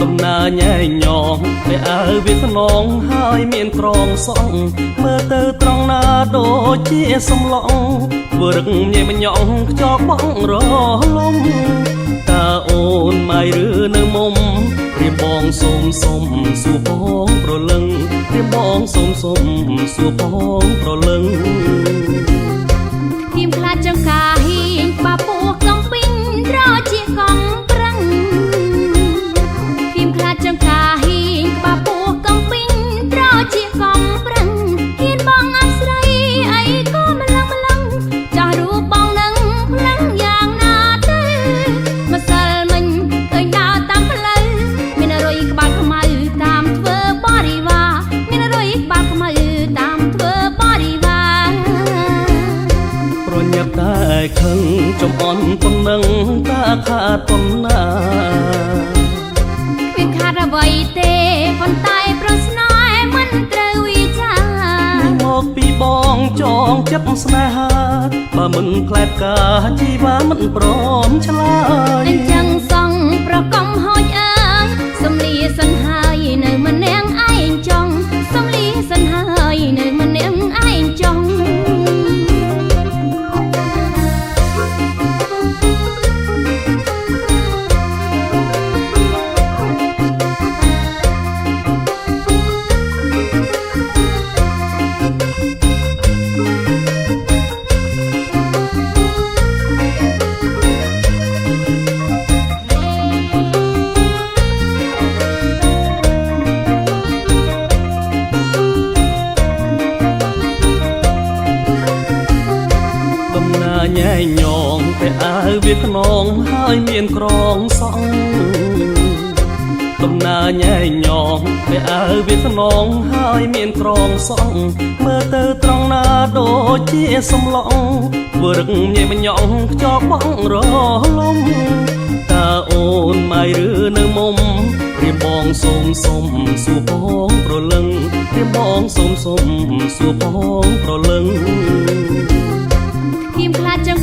ដំណើរញ៉ែញងតែអើវាខ្នងហើយមានក្រងសងមើលទៅត្រង់ណាដូចជាសំឡងធ្វើរឹកញ៉ែមញងខ្ចប់បងរលំតើអូនម៉ៃឬនៅមុំព្រាមបងសុំសួរបងប្រលឹងព្រាមបងសុំសួរបងប្រលឹងทีมคลาดจังกาหิงปะปูกองปิ้งรอจีกองปรังทีมคลาดจังกาหิงปะปูกองปิ้งรอจีกองปรังเห็นบองอับใสไอ้ก็มาลังจะรู้บองนังพลังอย่างนาเต้มาสัลมันเคยดาวตามพลังมีนรอยกบาดขมาตามเธอบอดีว่ามีนรอยกบาดขมาตามเธอบอดีว่าប្រញាប់តែខឹងចំអន់ប៉ុណ្ណឹងតាខាតប៉ុណ្ណាគ្មានខាតអ្វីទេប៉ុន្តែប្រស្នាមិនត្រូវវិចារមកពីបងចងចិត្តស្នេហាបើមិនខ្លែបការជីវ៉ាមិនព្រមឆ្លើយអញ្ចឹងសងប្រកំហូចអើយសំលីសិនហើយនៅម្នាក់ឯងចង់សំលីសិនហើយនៅម្នាក់ឯងចង់ញ៉ែញងតែអើវាខ្នងហើយមានក្រងសងដំណើរញ៉ែញងតែអើវាខ្នងហើយមានក្រងសងមើលទៅត្រង់ណាដូចជាសំឡងធ្វើរឹកញ៉ែញងខ្ចប់បងរលំតើអូនម៉ៃឬនៅមុំព្រាមបងសុំសួរបងប្រលឹងព្រាមបងសុំសួរបងប្រលឹងทีมคลาดจัง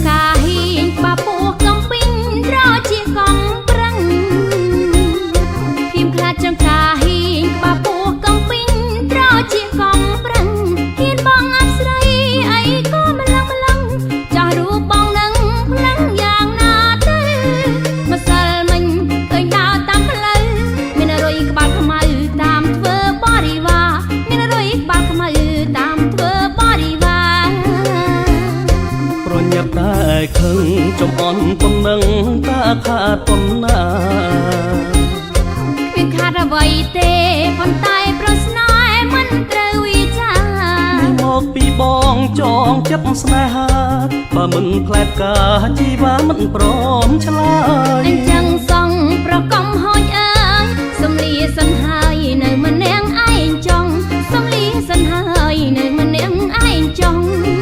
ញាប់តែខឹងចំអន់ប៉ុណ្ណឹងតាខាតប៉ុណ្ណា គ្មានខាតអ្វីទេប៉ុន្តែប្រស្នេហ៍មិនត្រូវវិចារ មកពីបងចងចិត្តស្នេហាបើមិនផ្លែផ្កាជីវ៉ាមិនព្រមឆ្លើយ អញ្ចឹងសងប្រកំហូចអើយសំលីសិនហើយនៅម្នាក់ឯងចង់សំលីសិនហើយនៅម្នាក់ឯងចង់ អ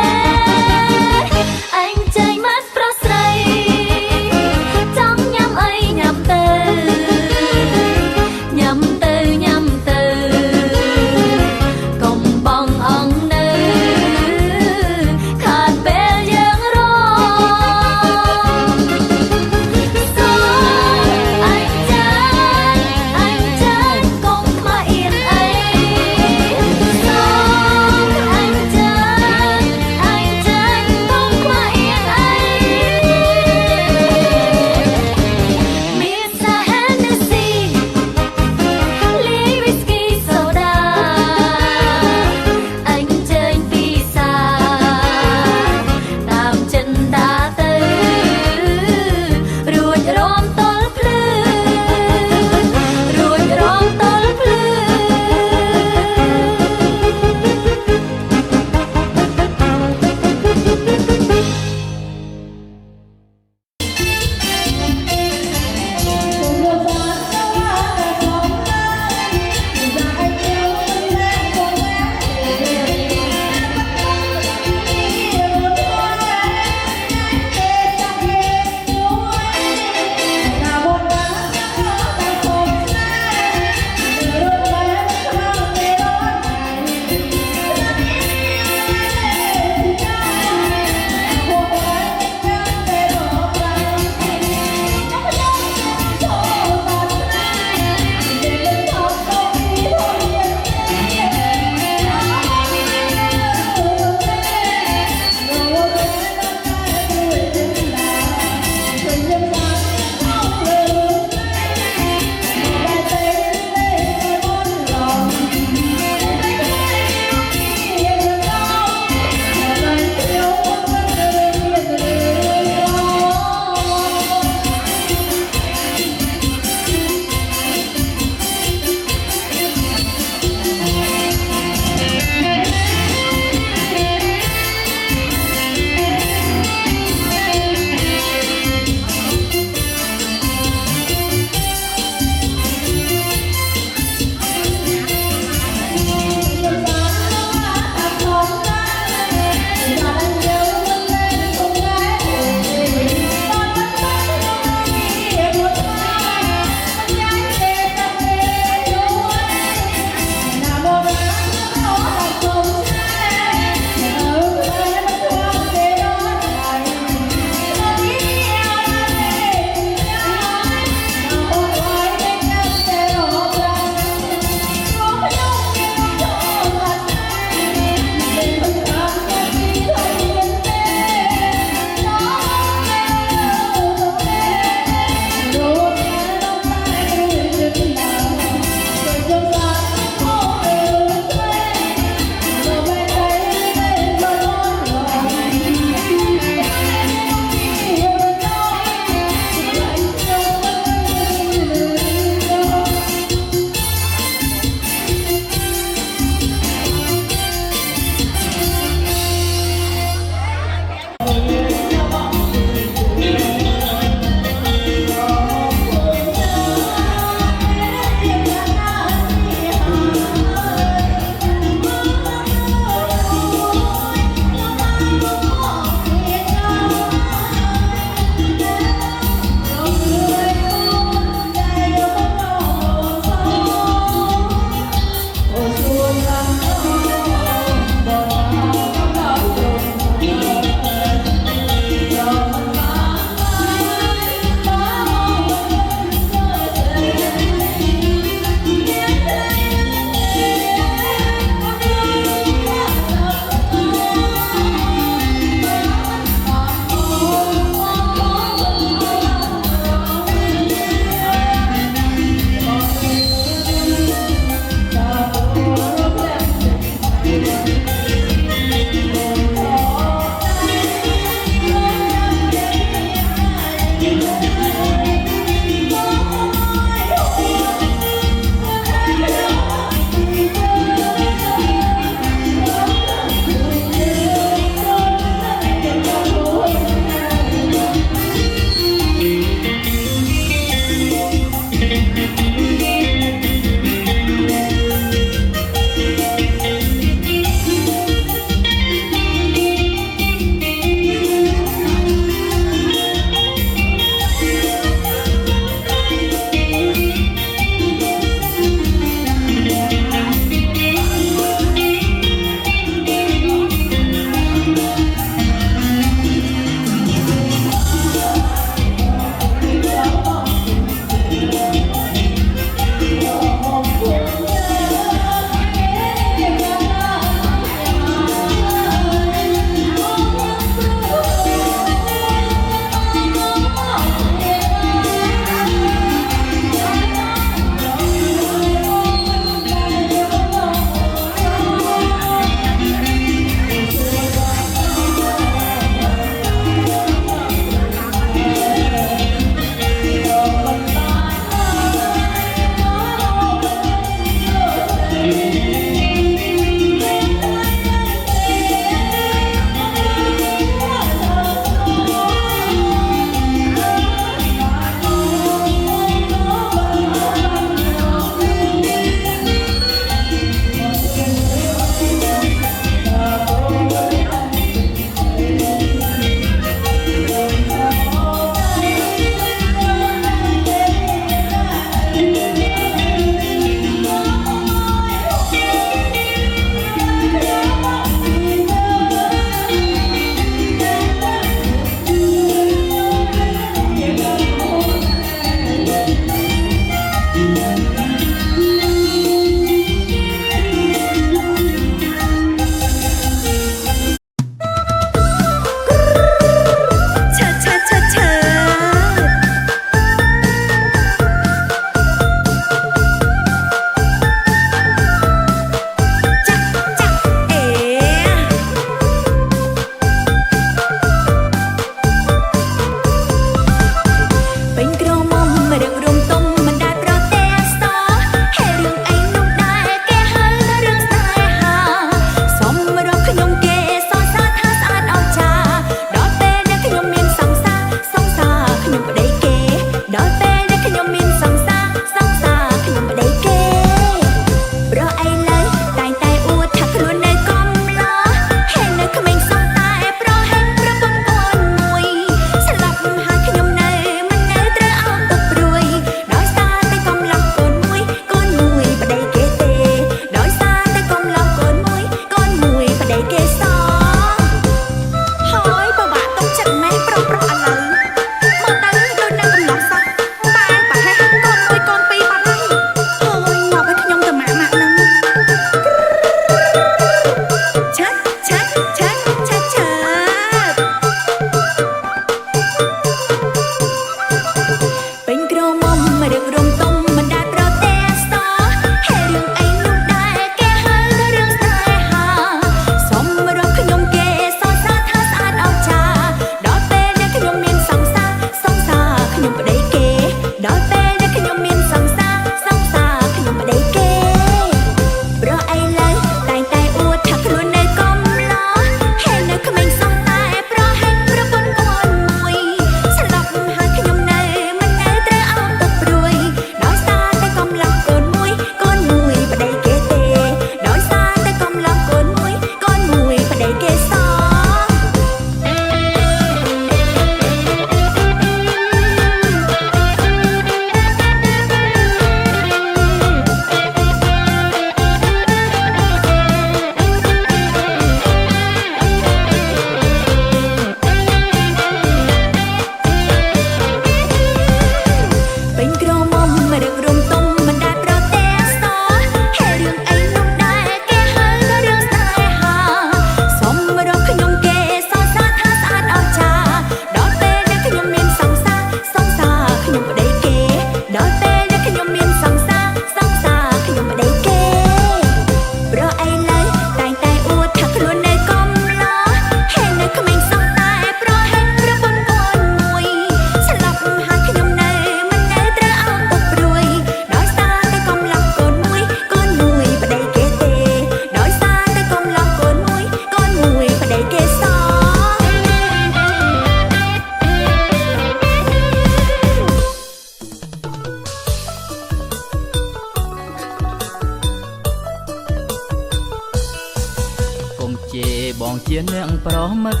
ជាអ្នកប្រមឹក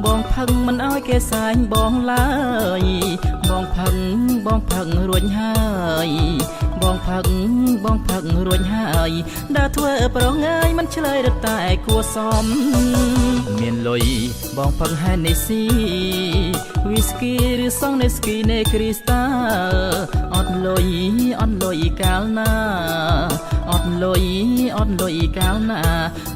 បងផឹងមិនឲ្យគេសាញបងឡើយបងផឹងរួចហើយបងផឹងរួចហើយដើរធ្វើប្រងើយមិនឆ្លើយរត់តែគួសមមានលុយបងផឹងហែននេះស៊ីវីស្គីឬសងនេស្គីនេគ្រីស្តាអត់លុយកាលណាអត់លុយកាលណា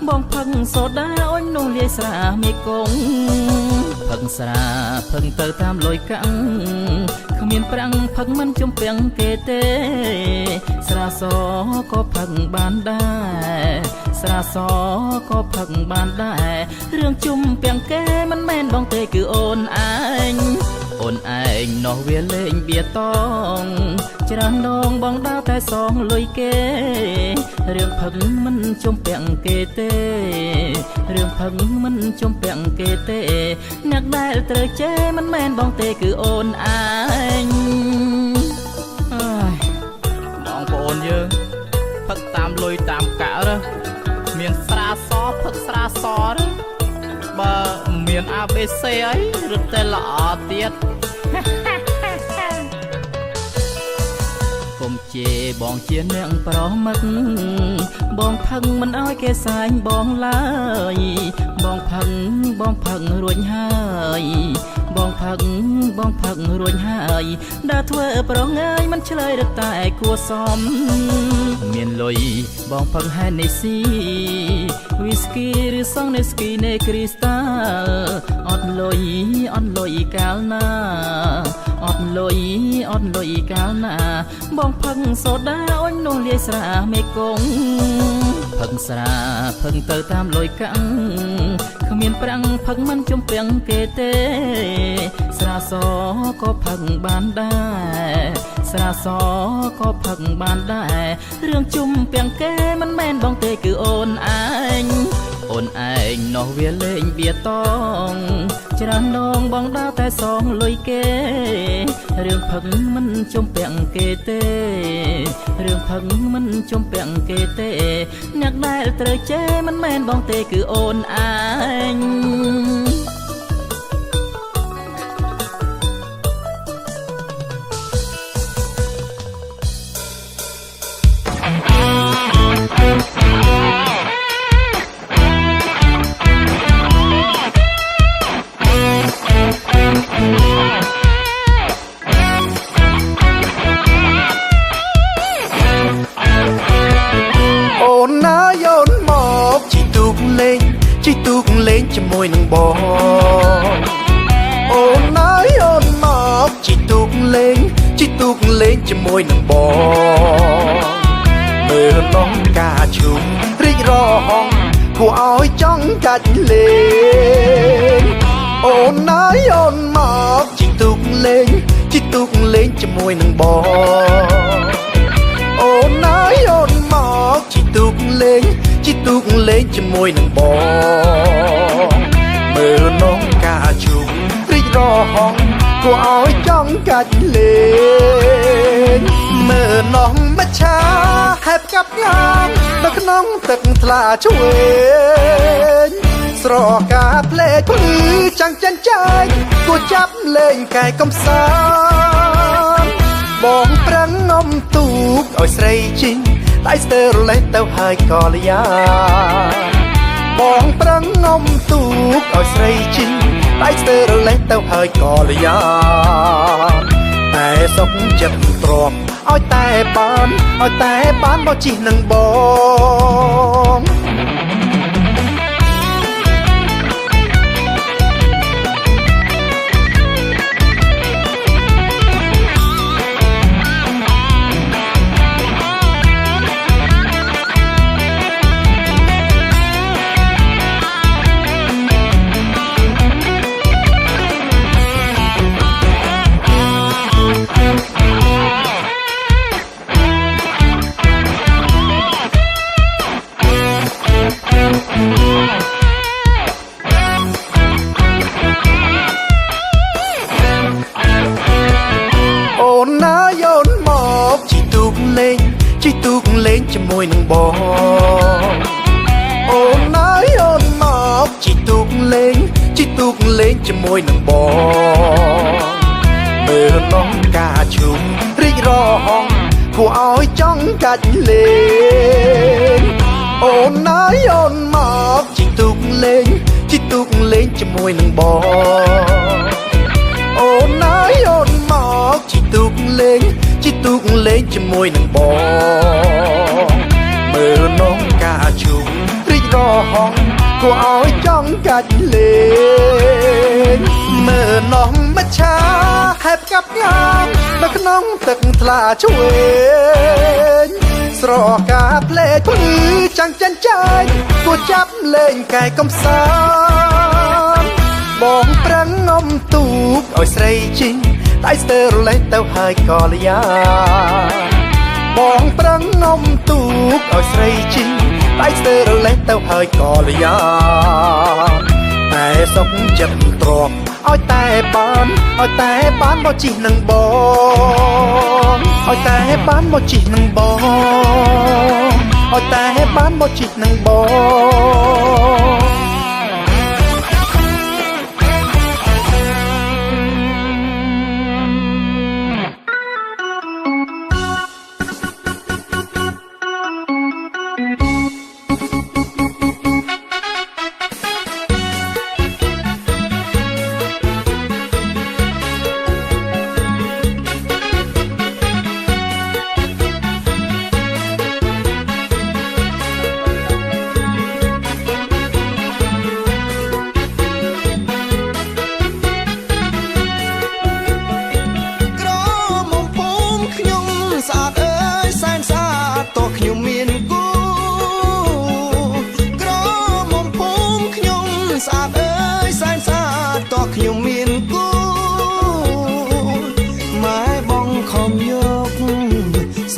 បងផឹងសូដាអូននោះលាយស្រាមេគង្គផឹងស្រាផឹងទៅតាមលុយកាំងគ្មានប្រាំងផឹងមិនជំពាំងគេទេស្រាសក៏ផឹងបានដែរស្រាសក៏ផឹងបានដែររឿងជំពាំងគេមិនមែនបងទេគឺអូនឯងនោះវាលេងបៀតងច្រើនដងបងដើរតែសងលុយគេរឿងផឹងមិនជំពាំងគេទេរឿងផឹងមិនជំពាំងគេទេអ្នកដែលត្រូវជេរមិនមែនបងទេគឺអូនឯងបងប្អូនយើងផឹកតាមលុយតាមកាក់មានស្រាសផឹកស្រាសបើមាន ABC អីរត់តែល្អទៀតកុំជេរបងជាអ្នកប្រមឹកបងផឹងមិនឲ្យគេសាញបងឡើយបងផឹងរួចហើយបងផឹងរួចហើយដើរធ្វើប្រងើយមិនឆ្លើយរត់តែគួសមមានលុយបងផឹងហែននេះស៊ីវីស្គីឬសងនេស្គីនេគ្រីស្តាអត់លុយកាលណាអត់លុយកាលណាបងផឹងសូដាអូននោះលាយស្រាមេគង្គផឹងស្រាផឹងទៅតាមលុយកាំងគ្មានប្រាំងផឹងមិនជំពាំងគេទេស្រាសក៏ផឹងបានដែរស្រាសក៏ផឹងបានដែររឿងជំពាំងគេមិនមែនបងទេគឺអូនឯងនោះវាលេងបៀតងច្រើនដងបងដើរតែសងលុយគេរឿងផឹងមិនជំពាំងគេទេរឿងផឹងមិនជំពាំងគេទេអ្នកដែលត្រូវជេរមិនមែនបងទេគឺអូនឯងជាមួយនឹងបងអូនណាយអូនមកជីទូកលេងជាមួយនឹងបងមើលបងការជុំរីករហងគួរឲ្យចង់កាច់លេងអូនណាយអូនមកជីទូកលេងជាមួយនឹងបងអូនណាយអូនមកជីទូកលេងជាមួយនឹងបងមើលនងការជុំរីករហងគួរឲ្យចង់កាច់លេងមើលនងមច្ឆាហេបកាប់ងាងនៅក្នុងទឹកថ្លាឆ្វេងស្រកាផ្លេកភ្លឺចាំងចិនចាយគួរចាប់លេងកែកំសាន្តបងប្រឹងងំទូកឲ្យស្រីជីងដៃស្ទើរលេះទៅហើយក៏លយ៉ាបងប្រឹងងំទូកឲ្យស្រីជីងដៃស្ទើរលេះទៅហើយក៏លយ៉ាតែសុកចិត្តទ្រាំឲ្យតែបានមកជិះនឹងបង កលេងជាមួយនឹងបងមើលน้องកាឈុំរីករាយគួរឲ្យចង់កាច់លេងអូនណាយអូនមកជីទូកលេងជាមួយនឹងបងអូនណាយអូនមកជីទូកលេងជាមួយនឹងបងមើលน้องកាឈុំរីករាយគួរឲ្យចង់កាច់លេងមើលน้องមច្ឆាហេបកាប់ងាមនៅក្នុងទឹកថ្លាឆ្វេងស្រកាភ្លេចភ្លឺចាំងចិនចាញ់គួរចាប់លេងកែកំសាន្តបងប្រឹងងំទូកឲ្យស្រីជីងដៃស្ទើរលេះទៅហើយកលយាបងប្រឹងងំទូកឲ្យស្រីជីងដៃស្ទើរលេះទៅហើយកលយាតែសុកចិត្តទ្រាំឲ្យតែបានមកជីនឹងបងឲ្យតែបានមកជីនឹងបងឲ្យតែបានមកជីនឹងបង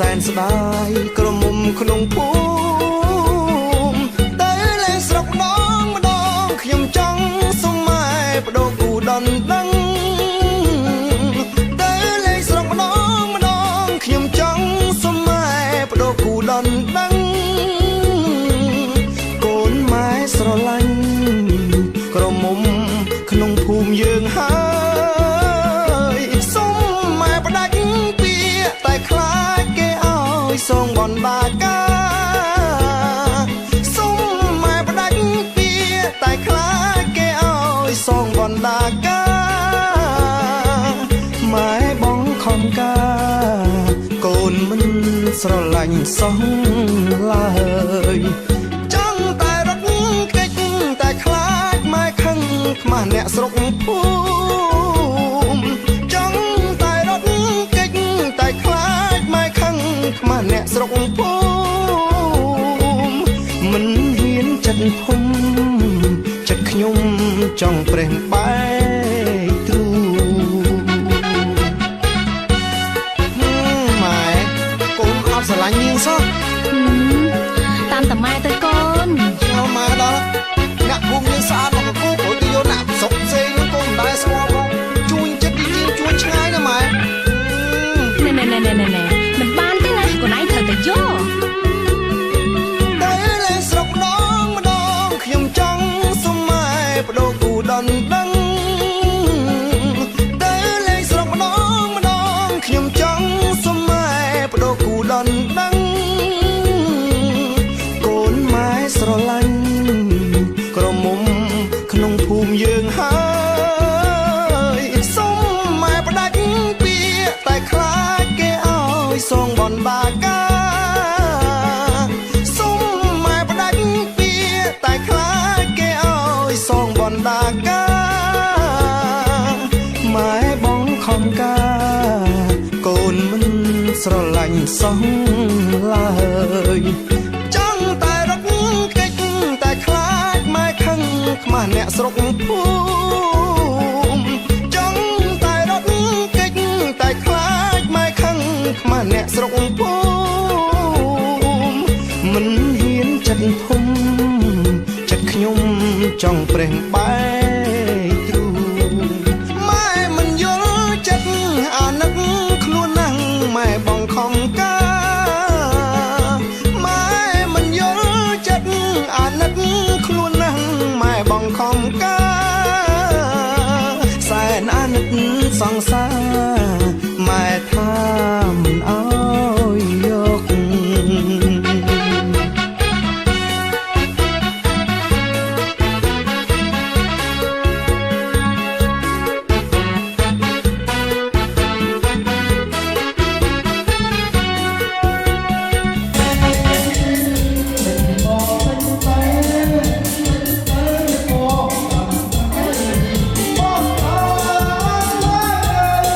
សែនស្ដាយក្រមុំក្នុងភូមិតែលេងស្រុកម្ដងខ្ញុំចង់សុំម៉ែបដូរគូដនដឹងតែលេងស្រុកម្ដងខ្ញុំចង់សុំម៉ែបដូរគូដនដឹងកូនម៉ែស្រឡាញ់ក្រមុំក្នុងភូមិយើងហើយសុំម៉ែផ្ដាច់ពីតែខ្លាចសងបណ្ដាការសុំម៉ែផ្ដាច់ពីតែខ្លាចគេឲ្យសងបណ្ដាការម៉ែបងខំការកូនមិនស្រឡាញ់សោះឡើយចង់តែរត់គេចតែខ្លាចម៉ែខឹងខ្មាស់អ្នកស្រុកភូមិចង់តែរត់គេចតែខ្លាចម៉ែខឹងខ្មាស់អ្នកស្រុកភូមិមិនហ៊ានចិត្តភុំចិត្តខ្ញុំចង់ប្រេះបែកទ្រូម៉ែកូនអត់ស្រឡាញ់នាងសោះតាមតាម៉ែទៅកូនចូលម៉ែដល់អ្នកភូមិយើងស្អាតមកគូព្រោះទៅយកអ្នកស្រុកផ្សេងកូនមិនដែលស្គាល់ផងជួញចិត្តជាងជួញឆ្ងាយណាម៉ែណែមិនបានទេណាកូនឯងត្រូវតែយកតែលេងស្រុកម្ដងខ្ញុំចង់សុំម៉ែបដូរគូដនដឹងតែលេងស្រុកម្ដងខ្ញុំចង់សុំម៉ែបដូរគូដនដឹងកូនម៉ែស្រឡាញ់ក្រមុំក្នុងភូមិយើងហើយសុំម៉ែផ្ដាច់ពីតែខ្លាចគេឲ្យសងបណ្ដាការសុំម៉ែផ្ដាច់ពីតែខ្លាចគេឲ្យសងបណ្ដាការម៉ែបងខំការកូនមិនស្រឡាញ់សោះឡើយចង់តែរត់គេចតែខ្លាចម៉ែខឹងខ្មាស់អ្នកស្រុកភូមិចង់តែរត់គេចតែខ្លាចម៉ែខឹងខ្មាស់អ្នកស្រុកភូមិមិនហ៊ានចិត្តភុំចិត្តខ្ញុំចង់ប្រេះបែកទ្រូម៉ែមិនយល់ចិត្តអាណិតខ្លួនណាស់ម៉ែបងខំការម៉ែមិនយល់ចិត្តអាណិតខ្លួនណាស់ម៉ែបងខំការ សាម៉ែថាមិនអោយយក Hãy subscribe cho kênh Ghiền Mì Gõ để không bỏ lỡ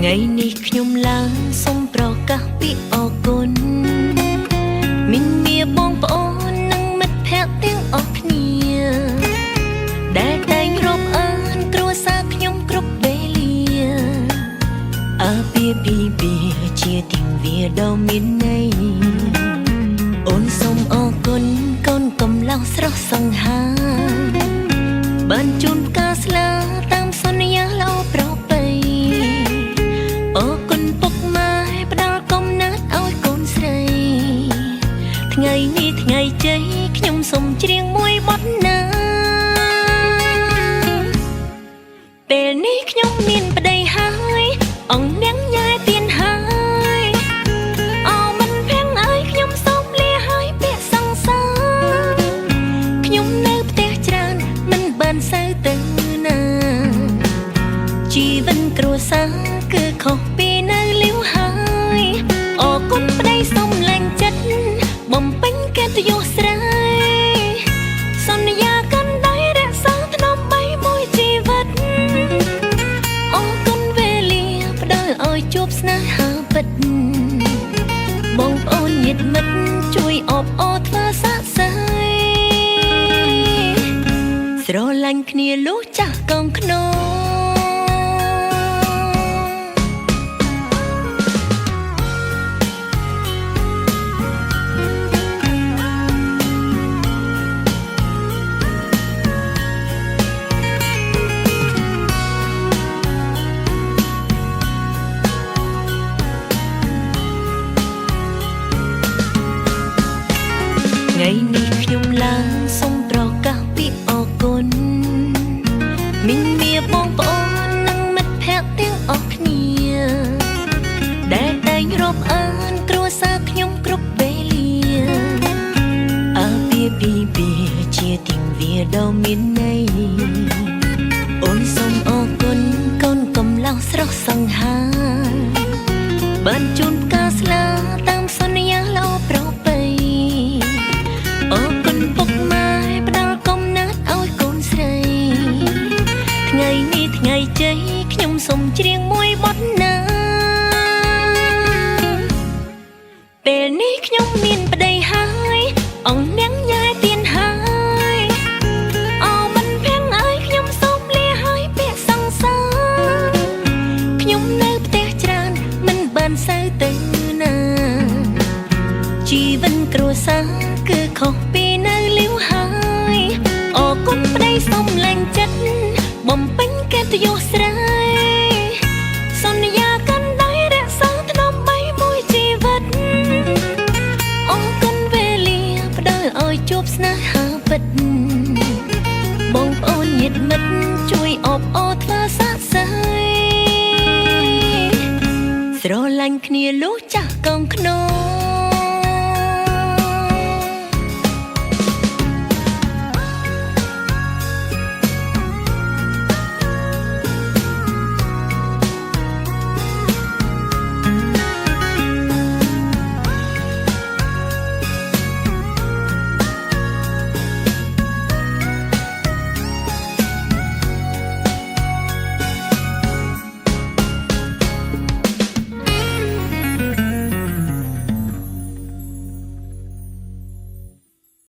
ថ្ងៃនេះខ្ញុំឡើងសូមប្រកាសពីអរគុណមីងមាបងប្អូននិងមិត្តភក្តិទាំងអស់គ្នាដែលតែងរាប់អានគ្រួសារខ្ញុំគ្រប់វេលាអាពាហ៍ពិពាហ៍ជាទិវាដ៏មានន័យអូនសូមអរគុណកូនកំឡោះស្រស់សង្ហាបានជូនផ្កាស្លាតាមសន្យាល្អប្រពៃអរគុណពុកម៉ែផ្ដល់កំណើតឲ្យកូនស្រីថ្ងៃនេះថ្ងៃជ័យខ្ញុំសូមច្រៀងមួយបទណាពេលនេះខ្ញុំមានប្តីហើយអង្គនាងញ៉ែទៀនហើយអោមិនភាំងអើយខ្ញុំសូមលាហើយពាក្យសង្សារខ្ញុំនៅផ្ទះច្រើនមិនបានសូវទៅណាជីវិតគ្រួសារគឺខុសពីនៅលាវហើយអរគុណប្តីសូមលែងចិត្តបំពេញកិត្តិយសស្រីសន្យាកាន់ដៃរក្សាថ្នមបីមួយជីវិតអរគុណវេលាផ្ដល់ឲ្យជួបស្នេហាពិតបងប្អូនញាតិមិត្តជួយអបអរធ្វើស័ក្តិសិទ្ធិស្រឡាញ់គ្នាលុះចាស់កងខ្នងថ្ងៃនេះខ្ញុំឡើងសូមប្រកាសពីអរគុណមីងមាបងប្អូននិងមិត្តភក្តិទាំងអស់គ្នាដែលតែងរាប់អានគ្រួសារខ្ញុំគ្រប់វេលាអាពាហ៍ពិពាហ៍ជាទិវាដ៏មានន័យអូនសូមអរគុណកូនកំឡោះស្រស់សង្ហាបានជូនផ្កាស្លាតាមសន្យាល្អប្រពៃអរគុណពុកម៉ែផ្ដល់កំណើតឲ្យកូនស្រីថ្ងៃនេះថ្ងៃជ័យខ្ញុំសូមច្រៀងមួយបទណាពេលនេះខ្ញុំមានប្តីហើយអង្គនាងញ៉ែទៀនហើយអោមិនភាំងអើយខ្ញុំសូមលាហើយពាក្យសង្សារខ្ញុំនៅផ្ទះច្រើនមិនបានសូវទៅណាជីវិតគ្រួសារគឺខុសពីនៅលាវហើយអរគុណប្តីសូមលែងចិត្តបំពេញកិត្តិយសស្រីសន្យាកាន់ដៃរក្សាថ្នមបីមួយជីវិតអរគុណវេលាផ្ដល់ឲ្យជួបស្នេហាពិតបងប្អូនញាតិមិត្តជួយអបអរធ្វើស័ក្តិសិទ្ធិស្រឡាញ់គ្នាលុះចាស់កងខ្នង